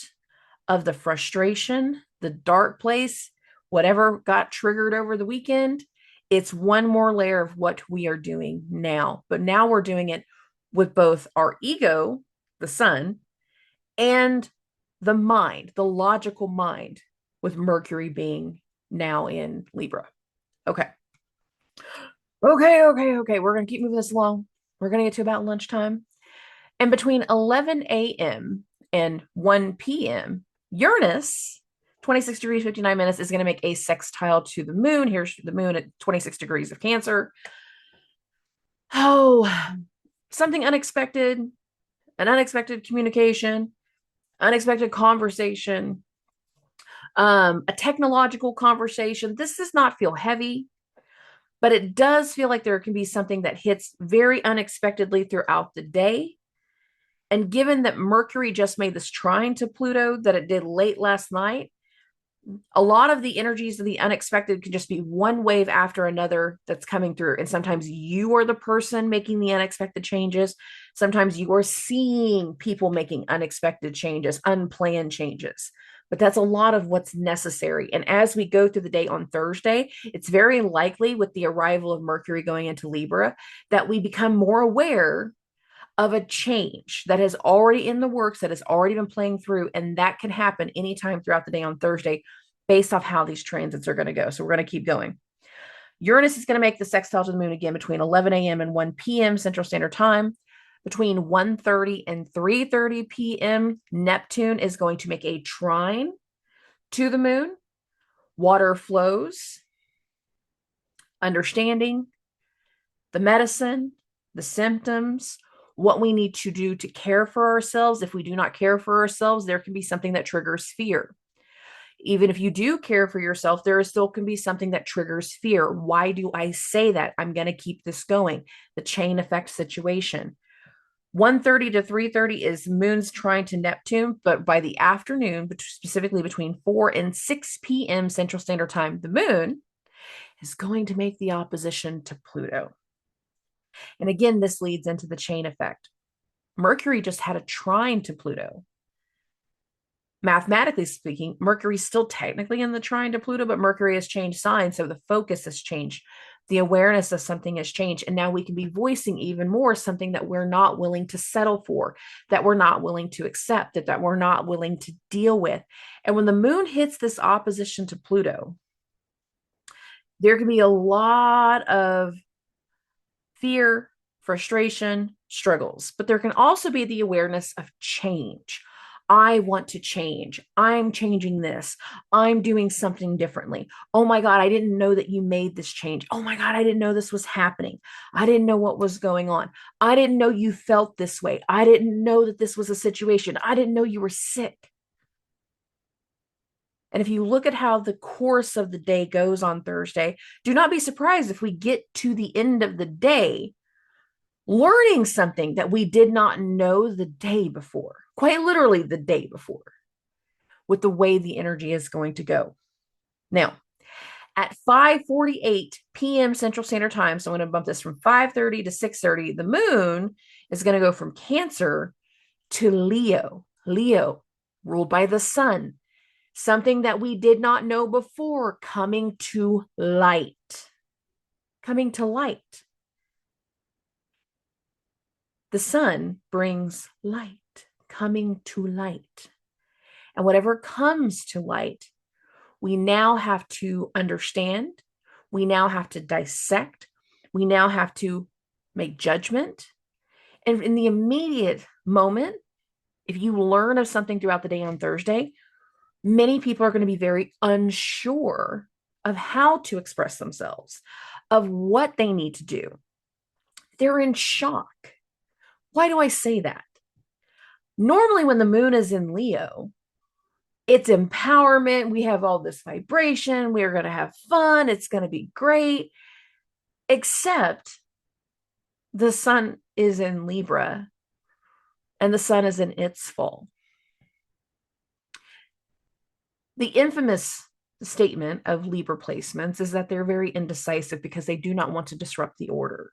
of the frustration, the dark place, whatever got triggered over the weekend. It's one more layer of what we are doing now. But now we're doing it with both our ego, the sun, and the mind, the logical mind, with Mercury being now in Libra. Okay. Okay. We're going to keep moving this along. We're going to get to about lunchtime. And between 11 a.m. and 1 p.m., Uranus, 26 degrees, 59 minutes, is going to make a sextile to the moon. Here's the moon at 26 degrees of Cancer. Oh, something unexpected, an unexpected communication, unexpected conversation, a technological conversation. This does not feel heavy, but it does feel like there can be something that hits very unexpectedly throughout the day. And given that Mercury just made this trine to Pluto that it did late last night, a lot of the energies of the unexpected can just be one wave after another that's coming through. And sometimes you are the person making the unexpected changes. Sometimes you are seeing people making unexpected changes, unplanned changes. But that's a lot of what's necessary. And as we go through the day on Thursday, it's very likely with the arrival of Mercury going into Libra that we become more aware of a change that is already in the works, that has already been playing through. And that can happen anytime throughout the day on Thursday based off how these transits are going to go. So we're going to keep going. Uranus is going to make the sextile to the moon again between 11 a.m. and 1 p.m. Central Standard Time. Between 1:30 and 3:30 p.m., Neptune is going to make a trine to the moon. Water flows, understanding, the medicine, the symptoms, what we need to do to care for ourselves. If we do not care for ourselves, there can be something that triggers fear. Even if you do care for yourself, there still can be something that triggers fear. Why do I say that? I'm going to keep this going. The chain effect situation. 1:30 to 3:30 is moon's trine to Neptune, but by the afternoon, specifically between 4 and 6 p.m. Central Standard Time, the moon is going to make the opposition to Pluto. And again, this leads into the chain effect. Mercury just had a trine to Pluto. Mathematically speaking, Mercury's still technically in the trine to Pluto, but Mercury has changed signs. So the focus has changed. The awareness of something has changed. And now we can be voicing even more something that we're not willing to settle for, that we're not willing to accept, that we're not willing to deal with. And when the moon hits this opposition to Pluto, there can be a lot of fear, frustration, struggles, but there can also be the awareness of change. I want to change. I'm changing this. I'm doing something differently. Oh my God, I didn't know that you made this change. Oh my God, I didn't know this was happening. I didn't know what was going on. I didn't know you felt this way. I didn't know that this was a situation. I didn't know you were sick. And if you look at how the course of the day goes on Thursday, do not be surprised if we get to the end of the day learning something that we did not know the day before, quite literally the day before, with the way the energy is going to go. Now, at 5:48 p.m. Central Standard Time, so I'm going to bump this from 5:30 to 6:30, the moon is going to go from Cancer to Leo. Leo, ruled by the sun. Something that we did not know before, coming to light. Coming to light. The sun brings light, coming to light. And whatever comes to light We now have to understand. We now have to dissect. We now have to make judgment. And in the immediate moment, if you learn of something throughout the day on Thursday, many people are going to be very unsure of how to express themselves, of what they need to do. They're in shock. Why do I say that? Normally, when the moon is in Leo, it's empowerment. We have all this vibration. We're going to have fun. It's going to be great. Except the sun is in Libra and the sun is in its fall. The infamous statement of Libra placements is that they're very indecisive because they do not want to disrupt the order.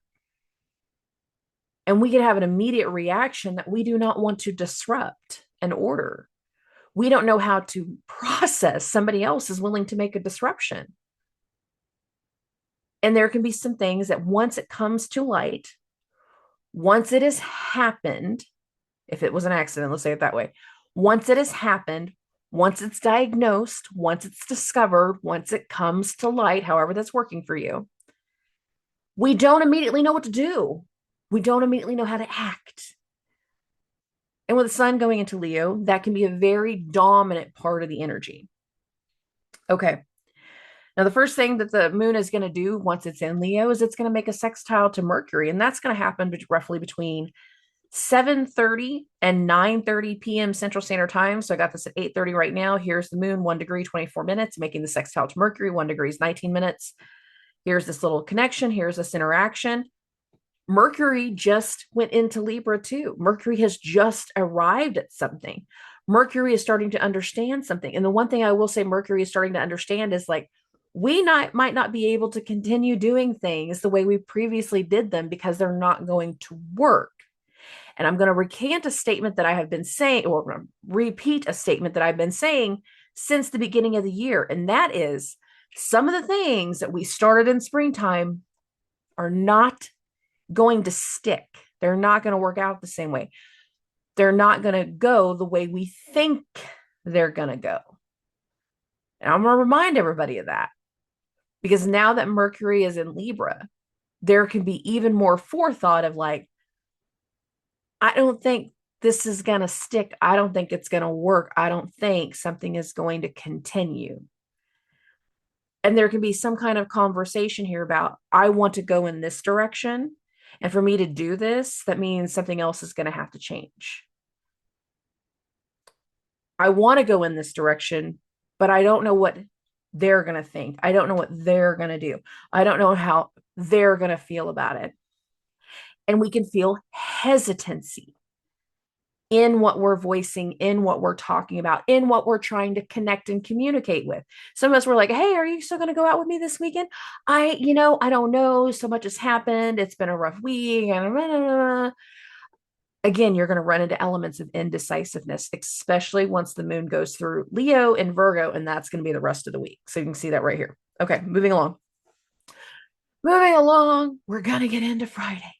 And we can have an immediate reaction that we do not want to disrupt an order. We don't know how to process somebody else is willing to make a disruption. And there can be some things that once it comes to light, once it has happened, if it was an accident, let's say it that way, once it has happened, once it's diagnosed, once it's discovered, once it comes to light, however that's working for you, we don't immediately know what to do. We don't immediately know how to act. And with the sun going into Leo, that can be a very dominant part of the energy. Okay. Now, the first thing that the moon is going to do once it's in Leo is it's going to make a sextile to Mercury. And that's going to happen roughly between 7:30 and 9:30 p.m. Central Standard Time. So I got this at 8:30 right now. Here's the moon, 1 degree, 24 minutes, making the sextile to Mercury, 1 degree is 19 minutes. Here's this little connection. Here's this interaction. Mercury just went into Libra too. Mercury has just arrived at something. Mercury is starting to understand something. And the one thing I will say Mercury is starting to understand is like, we might not be able to continue doing things the way we previously did them because they're not going to work. And I'm going to recant a statement that I have been saying, or repeat a statement that I've been saying since the beginning of the year. And that is some of the things that we started in springtime are not going to stick. They're not going to work out the same way. They're not going to go the way we think they're going to go. And I'm going to remind everybody of that because now that Mercury is in Libra, there can be even more forethought of like, I don't think this is going to stick. I don't think it's going to work. I don't think something is going to continue. And there can be some kind of conversation here about, I want to go in this direction. And for me to do this, that means something else is going to have to change. I want to go in this direction, but I don't know what they're going to think. I don't know what they're going to do. I don't know how they're going to feel about it. And we can feel hesitancy in what we're voicing, in what we're talking about, in what we're trying to connect and communicate with. Some of us were like, hey, are you still going to go out with me this weekend? I don't know. So much has happened. It's been a rough week. Again, you're going to run into elements of indecisiveness, especially once the moon goes through Leo and Virgo, and that's going to be the rest of the week. So you can see that right here. Okay, moving along. We're going to get into Friday.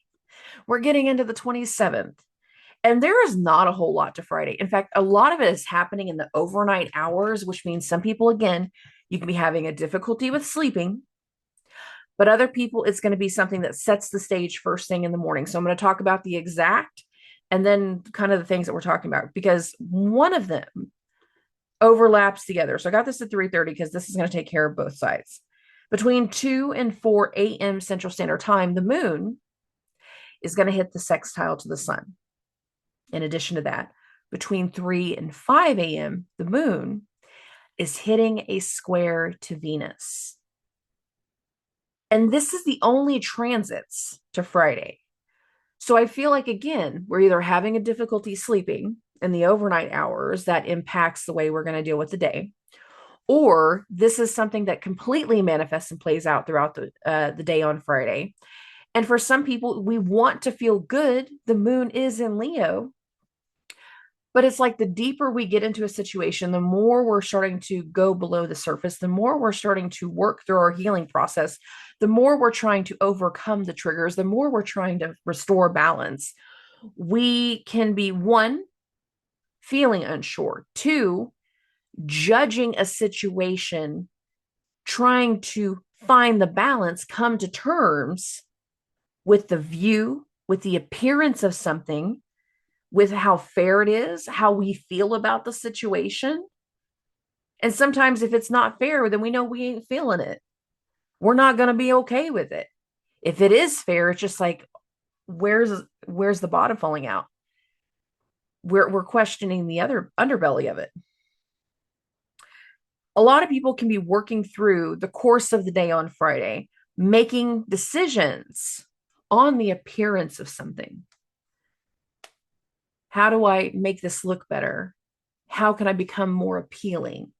We're getting into the 27th. And there is not a whole lot to Friday. In fact, a lot of it is happening in the overnight hours, which means some people, again, you can be having a difficulty with sleeping. But other people, it's going to be something that sets the stage first thing in the morning. So I'm going to talk about the exact and then kind of the things that we're talking about because one of them overlaps the other. So I got this at 3:30 because this is going to take care of both sides. Between 2 and 4 a.m. Central Standard Time, the moon is going to hit the sextile to the sun. In addition to that, between 3 and 5 a.m., the moon is hitting a square to Venus. And this is the only transits to Friday. So I feel like, again, we're either having a difficulty sleeping in the overnight hours that impacts the way we're going to deal with the day, or this is something that completely manifests and plays out throughout the day on Friday. And for some people, we want to feel good. The moon is in Leo. But it's like the deeper we get into a situation, the more we're starting to go below the surface, the more we're starting to work through our healing process, the more we're trying to overcome the triggers, the more we're trying to restore balance. We can be, one, feeling unsure. Two, judging a situation, trying to find the balance, come to terms with the view, with the appearance of something, with how fair it is, how we feel about the situation. And sometimes if it's not fair, then we know we ain't feeling it. We're not going to be okay with it. If it is fair, it's just like, where's the bottom falling out? We're questioning the other underbelly of it. A lot of people can be working through the course of the day on Friday, making decisions on the appearance of something. How do I make this look better? How can I become more appealing?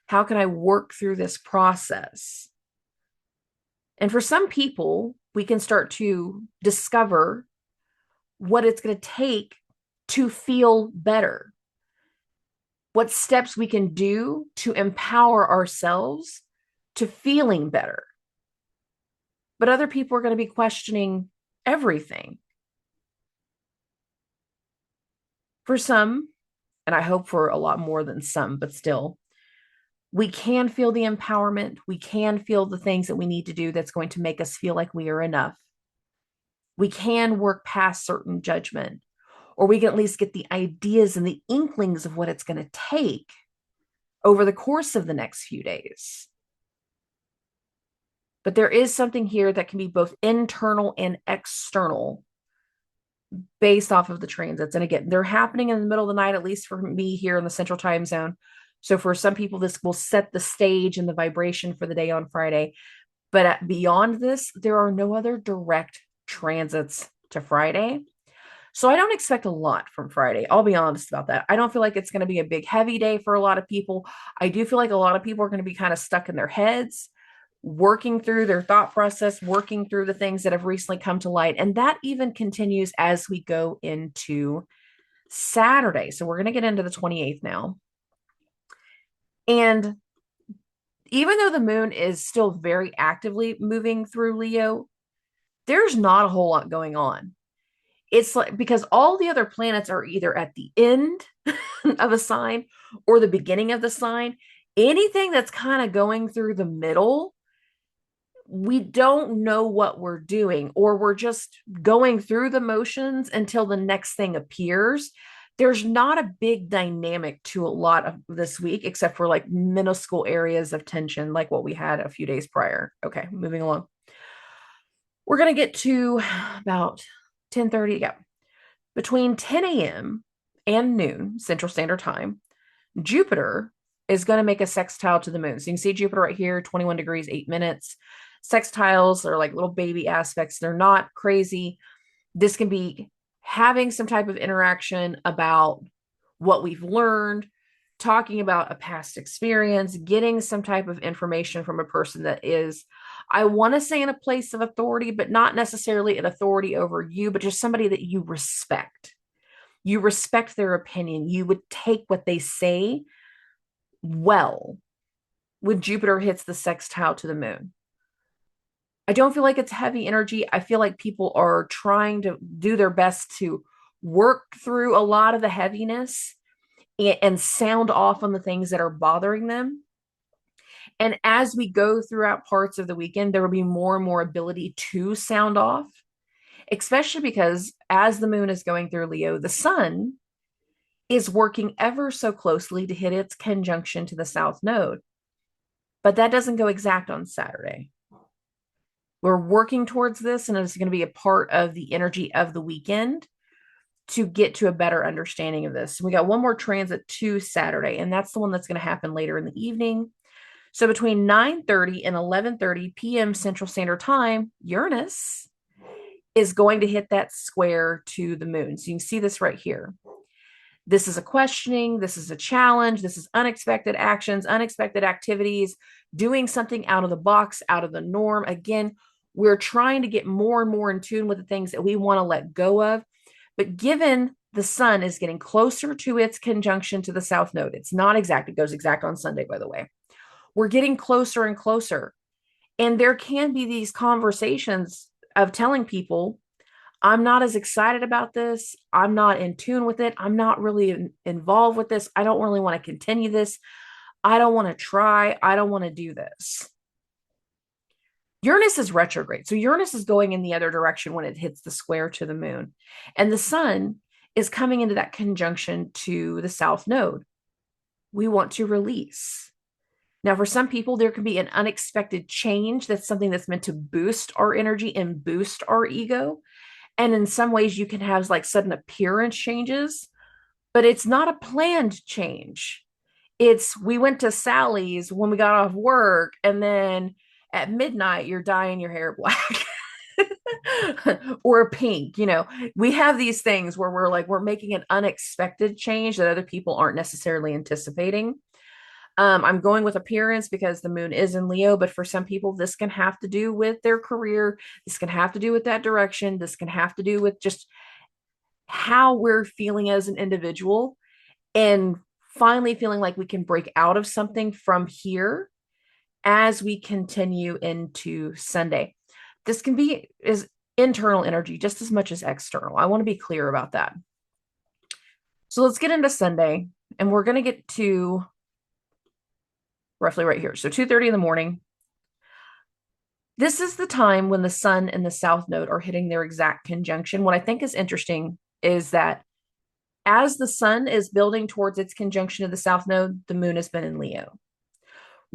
How can I work through this process? And for some people, we can start to discover what it's going to take to feel better, what steps we can do to empower ourselves to feeling better. But other people are going to be questioning everything. For some, and I hope for a lot more than some, but still, we can feel the empowerment. We can feel the things that we need to do that's going to make us feel like we are enough. We can work past certain judgment, or we can at least get the ideas and the inklings of what it's going to take over the course of the next few days. But there is something here that can be both internal and external based off of the transits. And again, they're happening in the middle of the night, at least for me here in the Central Time Zone. So for some people, this will set the stage and the vibration for the day on Friday. But beyond this, there are no other direct transits to Friday. So I don't expect a lot from Friday. I'll be honest about that. I don't feel like it's going to be a big, heavy day for a lot of people. I do feel like a lot of people are going to be kind of stuck in their heads, working through their thought process, working through the things that have recently come to light. And that even continues as we go into Saturday. So we're going to get into the 28th now. And even though the moon is still very actively moving through Leo, there's not a whole lot going on. It's like, because all the other planets are either at the end of a sign or the beginning of the sign. Anything that's kind of going through the middle, we don't know what we're doing, or we're just going through the motions until the next thing appears. There's not a big dynamic to a lot of this week, except for like minuscule areas of tension, like what we had a few days prior. Okay, moving along. We're going to get to about 10:30. Yeah. Between 10 a.m. and noon, Central Standard Time, Jupiter is going to make a sextile to the moon. So you can see Jupiter right here, 21 degrees, 8 minutes. Sextiles are like little baby aspects. They're not crazy. This can be having some type of interaction about what we've learned, talking about a past experience, getting some type of information from a person that is, I want to say, in a place of authority, but not necessarily an authority over you, but just somebody that you respect. You respect their opinion. You would take what they say well when Jupiter hits the sextile to the moon. I don't feel like it's heavy energy. I feel like people are trying to do their best to work through a lot of the heaviness and sound off on the things that are bothering them. And as we go throughout parts of the weekend, there will be more and more ability to sound off, especially because as the moon is going through Leo, the sun is working ever so closely to hit its conjunction to the south node. But that doesn't go exact on Saturday. We're working towards this, and it's going to be a part of the energy of the weekend to get to a better understanding of this. We got one more transit to Saturday, and that's the one that's going to happen later in the evening. So between 9:30 and 11:30 p.m. Central Standard Time, Uranus is going to hit that square to the moon. So you can see this right here. This is a questioning. This is a challenge. This is unexpected actions, unexpected activities, doing something out of the box, out of the norm. Again, we're trying to get more and more in tune with the things that we want to let go of. But given the sun is getting closer to its conjunction to the south node, it's not exact. It goes exact on Sunday, by the way. We're getting closer and closer. And there can be these conversations of telling people, I'm not as excited about this. I'm not in tune with it. I'm not really involved with this. I don't really want to continue this. I don't want to try. I don't want to do this. Uranus is retrograde. So Uranus is going in the other direction when it hits the square to the moon. And the sun is coming into that conjunction to the south node. We want to release. Now, for some people, there can be an unexpected change. That's something that's meant to boost our energy and boost our ego. And in some ways, you can have like sudden appearance changes, but it's not a planned change. It's we went to Sally's when we got off work, and then at midnight, you're dyeing your hair black. Or pink. We have these things where we're making an unexpected change that other people aren't necessarily anticipating. I'm going with appearance because the moon is in Leo, but for some people, this can have to do with their career. This can have to do with that direction. This can have to do with just how we're feeling as an individual, and finally feeling like we can break out of something from here as we continue into Sunday. This can be is internal energy just as much as external. I want to be clear about that. So let's get into Sunday, and we're going to get to roughly right here. So 2:30 in the morning. This is the time when the sun and the south node are hitting their exact conjunction. What I think is interesting is that as the sun is building towards its conjunction of the south node, the moon has been in Leo.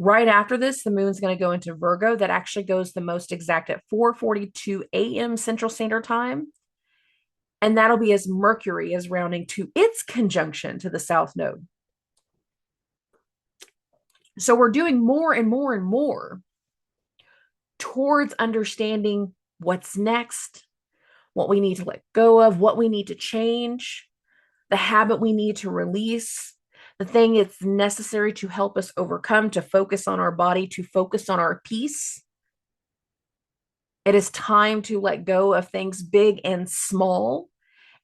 Right after this, the moon's going to go into Virgo. That actually goes the most exact at 4:42 a.m. Central Standard Time. And that'll be as Mercury is rounding to its conjunction to the south node. So we're doing more and more and more towards understanding what's next, what we need to let go of, what we need to change, the habit we need to release, the thing it's necessary to help us overcome, to focus on our body, to focus on our peace. It is time to let go of things big and small.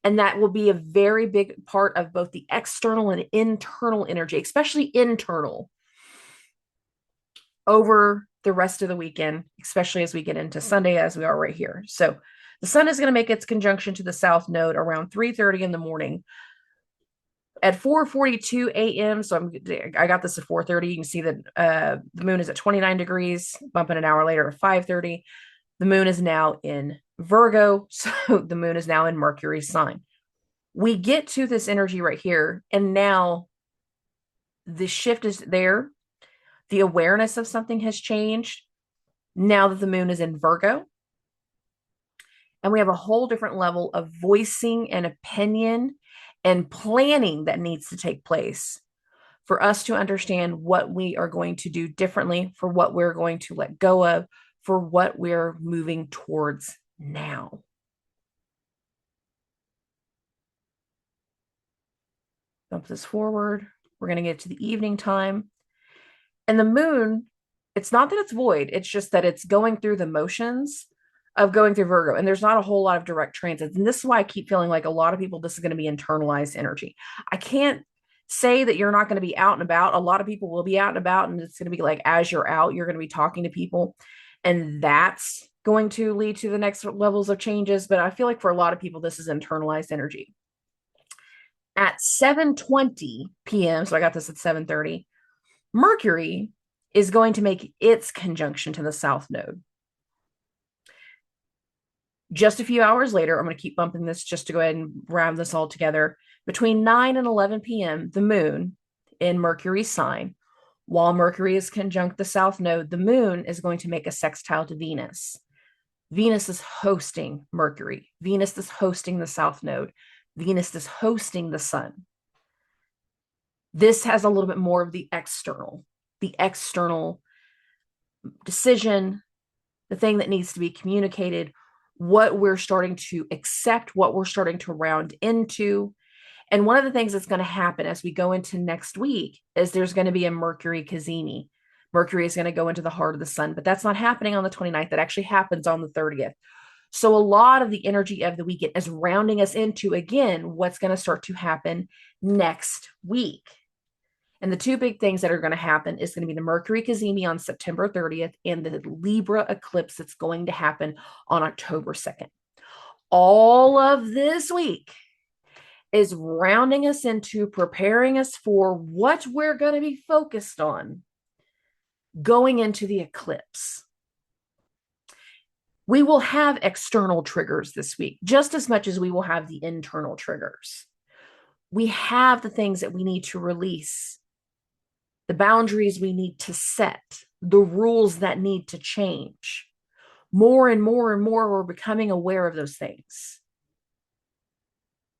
And that will be a very big part of both the external and internal energy, especially internal, over the rest of the weekend, especially as we get into Sunday, as we are right here. So the sun is going to make its conjunction to the south node around 3:30 in the morning. At 4:42 a.m., so I got this at 4:30. You can see that the moon is at 29 degrees, bumping an hour later at 5:30. The moon is now in Virgo, so the moon is now in Mercury's sign. We get to this energy right here, and now the shift is there. The awareness of something has changed now that the moon is in Virgo. And we have a whole different level of voicing and opinion and planning that needs to take place for us to understand what we are going to do differently, for what we're going to let go of, for what we're moving towards now. Bump this forward. We're going to get to the evening time. And the moon, it's not that it's void, it's just that it's going through the motions of going through Virgo. And there's not a whole lot of direct transits. And this is why I keep feeling like a lot of people, this is going to be internalized energy. I can't say that you're not going to be out and about. A lot of people will be out and about, and it's going to be like, as you're out, you're going to be talking to people. And that's going to lead to the next levels of changes. But I feel like for a lot of people, this is internalized energy. At 7:20 p.m., so I got this at 7:30, Mercury is going to make its conjunction to the south node. Just a few hours later, I'm going to keep bumping this just to go ahead and round this all together. Between 9 and 11 p.m., the moon in Mercury's sign, while Mercury is conjunct the south node, the moon is going to make a sextile to Venus. Venus is hosting Mercury. Venus is hosting the south node. Venus is hosting the sun. This has a little bit more of the external decision, the thing that needs to be communicated, what we're starting to accept, what we're starting to round into. And one of the things that's going to happen as we go into next week is there's going to be a Mercury Cazimi. Mercury is going to go into the heart of the sun, but that's not happening on the 29th. That actually happens on the 30th. So a lot of the energy of the weekend is rounding us into, again, what's going to start to happen next week. And the two big things that are going to happen is going to be the Mercury Cazimi on September 30th and the Libra eclipse that's going to happen on October 2nd. All of this week is rounding us into preparing us for what we're going to be focused on going into the eclipse. We will have external triggers this week, just as much as we will have the internal triggers. We have the things that we need to release, the boundaries we need to set, the rules that need to change. More and more and more, we're becoming aware of those things.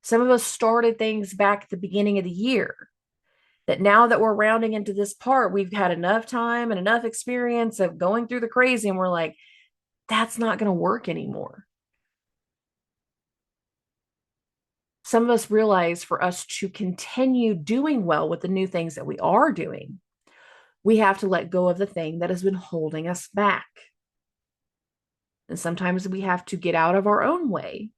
Some of us started things back at the beginning of the year that now that we're rounding into this part, we've had enough time and enough experience of going through the crazy, and we're like, that's not going to work anymore. Some of us realize for us to continue doing well with the new things that we are doing, we have to let go of the thing that has been holding us back. And sometimes we have to get out of our own way.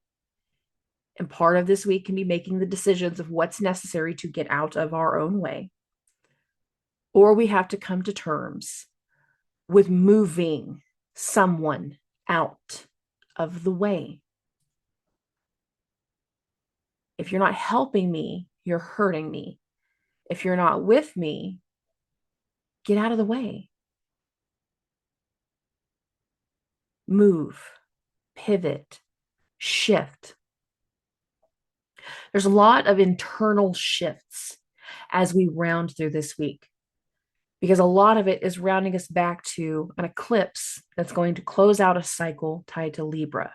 And part of this week can be making the decisions of what's necessary to get out of our own way. Or we have to come to terms with moving someone out of the way. If you're not helping me, you're hurting me. If you're not with me, get out of the way. Move, pivot, shift. There's a lot of internal shifts as we round through this week, because a lot of it is rounding us back to an eclipse that's going to close out a cycle tied to Libra.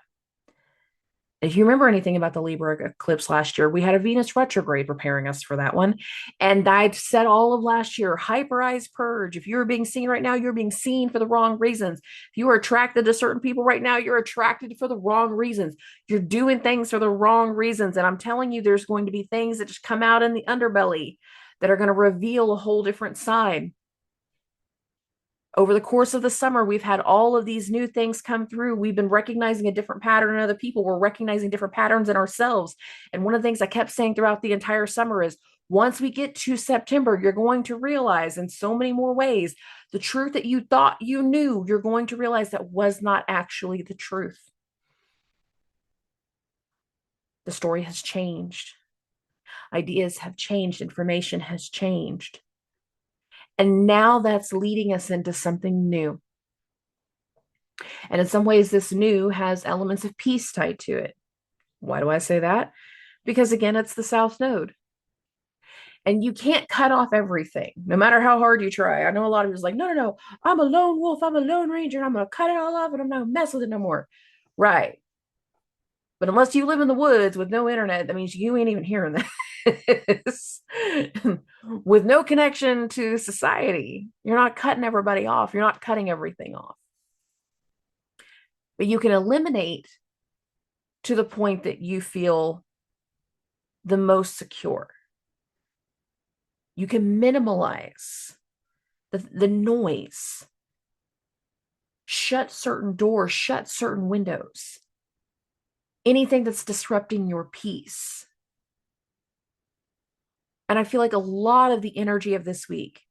If you remember anything about the Libra eclipse last year, we had a Venus retrograde preparing us for that one. And I'd said all of last year, hyperized purge. If you're being seen right now, you're being seen for the wrong reasons. If you are attracted to certain people right now, you're attracted for the wrong reasons. You're doing things for the wrong reasons. And I'm telling you, there's going to be things that just come out in the underbelly that are going to reveal a whole different side. Over the course of the summer, we've had all of these new things come through. We've been recognizing a different pattern in other people. We're recognizing different patterns in ourselves. And one of the things I kept saying throughout the entire summer is once we get to September, you're going to realize in so many more ways the truth that you thought you knew, you're going to realize that was not actually the truth. The story has changed. Ideas have changed. Information has changed. And now that's leading us into something new. And in some ways, this new has elements of peace tied to it. Why do I say that? Because again, it's the South Node. And you can't cut off everything, no matter how hard you try. I know a lot of you is like, no, I'm a lone wolf, I'm a lone ranger, and I'm going to cut it all off and I'm not going to mess with it no more. Right. But unless you live in the woods with no internet, that means you ain't even hearing this. With no connection to society, you're not cutting everybody off. You're not cutting everything off. But you can eliminate to the point that you feel the most secure. You can minimalize the noise, shut certain doors, shut certain windows, anything that's disrupting your peace. And I feel like a lot of the energy of this week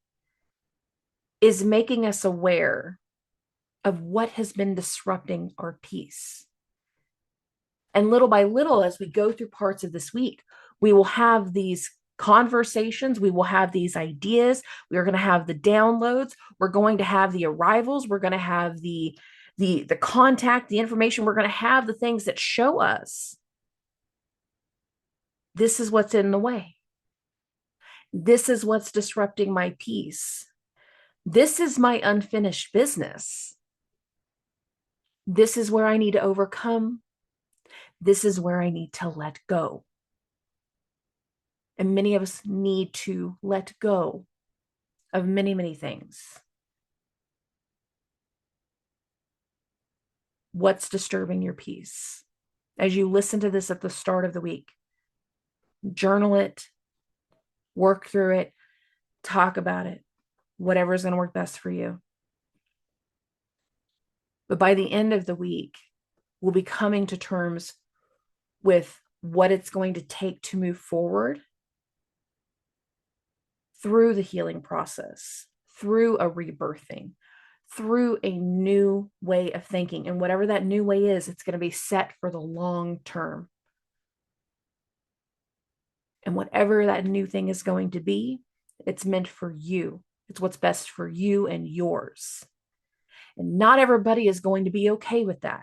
is making us aware of what has been disrupting our peace. And little by little, as we go through parts of this week, we will have these conversations, we will have these ideas, we are going to have the downloads, we're going to have the arrivals, we're going to have the contact, the information, we're going to have the things that show us this is what's in the way. This is what's disrupting my peace. This is my unfinished business. This is where I need to overcome. This is where I need to let go. And many of us need to let go of many, many things. What's disturbing your peace? As you listen to this at the start of the week, journal it, work through it, talk about it, whatever is going to work best for you. But by the end of the week, we'll be coming to terms with what it's going to take to move forward through the healing process, through a rebirthing, through a new way of thinking. And whatever that new way is, it's going to be set for the long term. And whatever that new thing is going to be, it's meant for you. It's what's best for you and yours. And not everybody is going to be okay with that,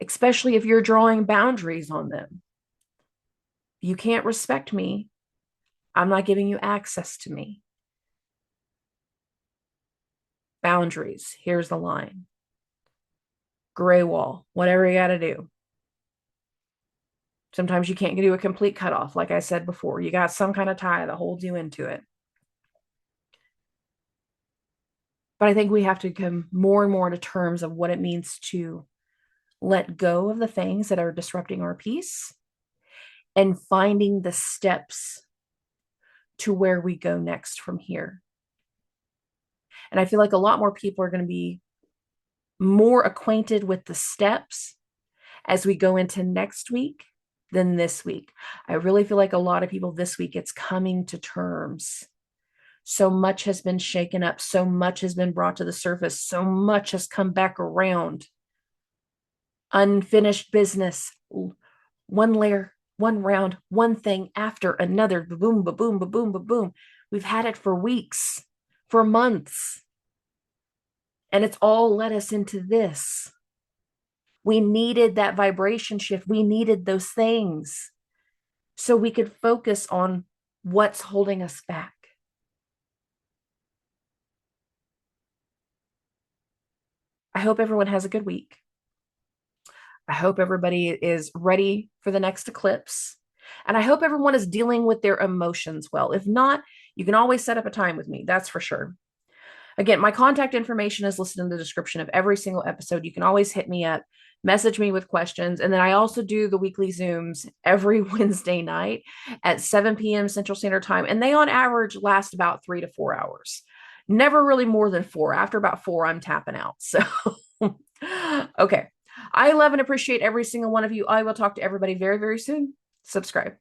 especially if you're drawing boundaries on them. You can't respect me. I'm not giving you access to me. Boundaries. Here's the line. Gray wall, whatever you got to do. Sometimes you can't do a complete cutoff. Like I said before, you got some kind of tie that holds you into it. But I think we have to come more and more to terms of what it means to let go of the things that are disrupting our peace and finding the steps to where we go next from here. And I feel like a lot more people are going to be more acquainted with the steps as we go into next week than this week. I really feel like a lot of people this week, it's coming to terms. So much has been shaken up. So much has been brought to the surface. So much has come back around. Unfinished business, one layer, one round, one thing after another. Boom, ba boom, ba boom, ba boom. We've had it for weeks, for months. And it's all led us into this. We needed that vibration shift. We needed those things so we could focus on what's holding us back. I hope everyone has a good week. I hope everybody is ready for the next eclipse. And I hope everyone is dealing with their emotions well. If not, you can always set up a time with me. That's for sure. Again, my contact information is listed in the description of every single episode. You can always hit me up, message me with questions. And then I also do the weekly Zooms every Wednesday night at 7 p.m. Central Standard Time. And they on average last about 3 to 4 hours. Never really more than 4. After about 4, I'm tapping out. So, okay. I love and appreciate every single one of you. I will talk to everybody very, very soon. Subscribe.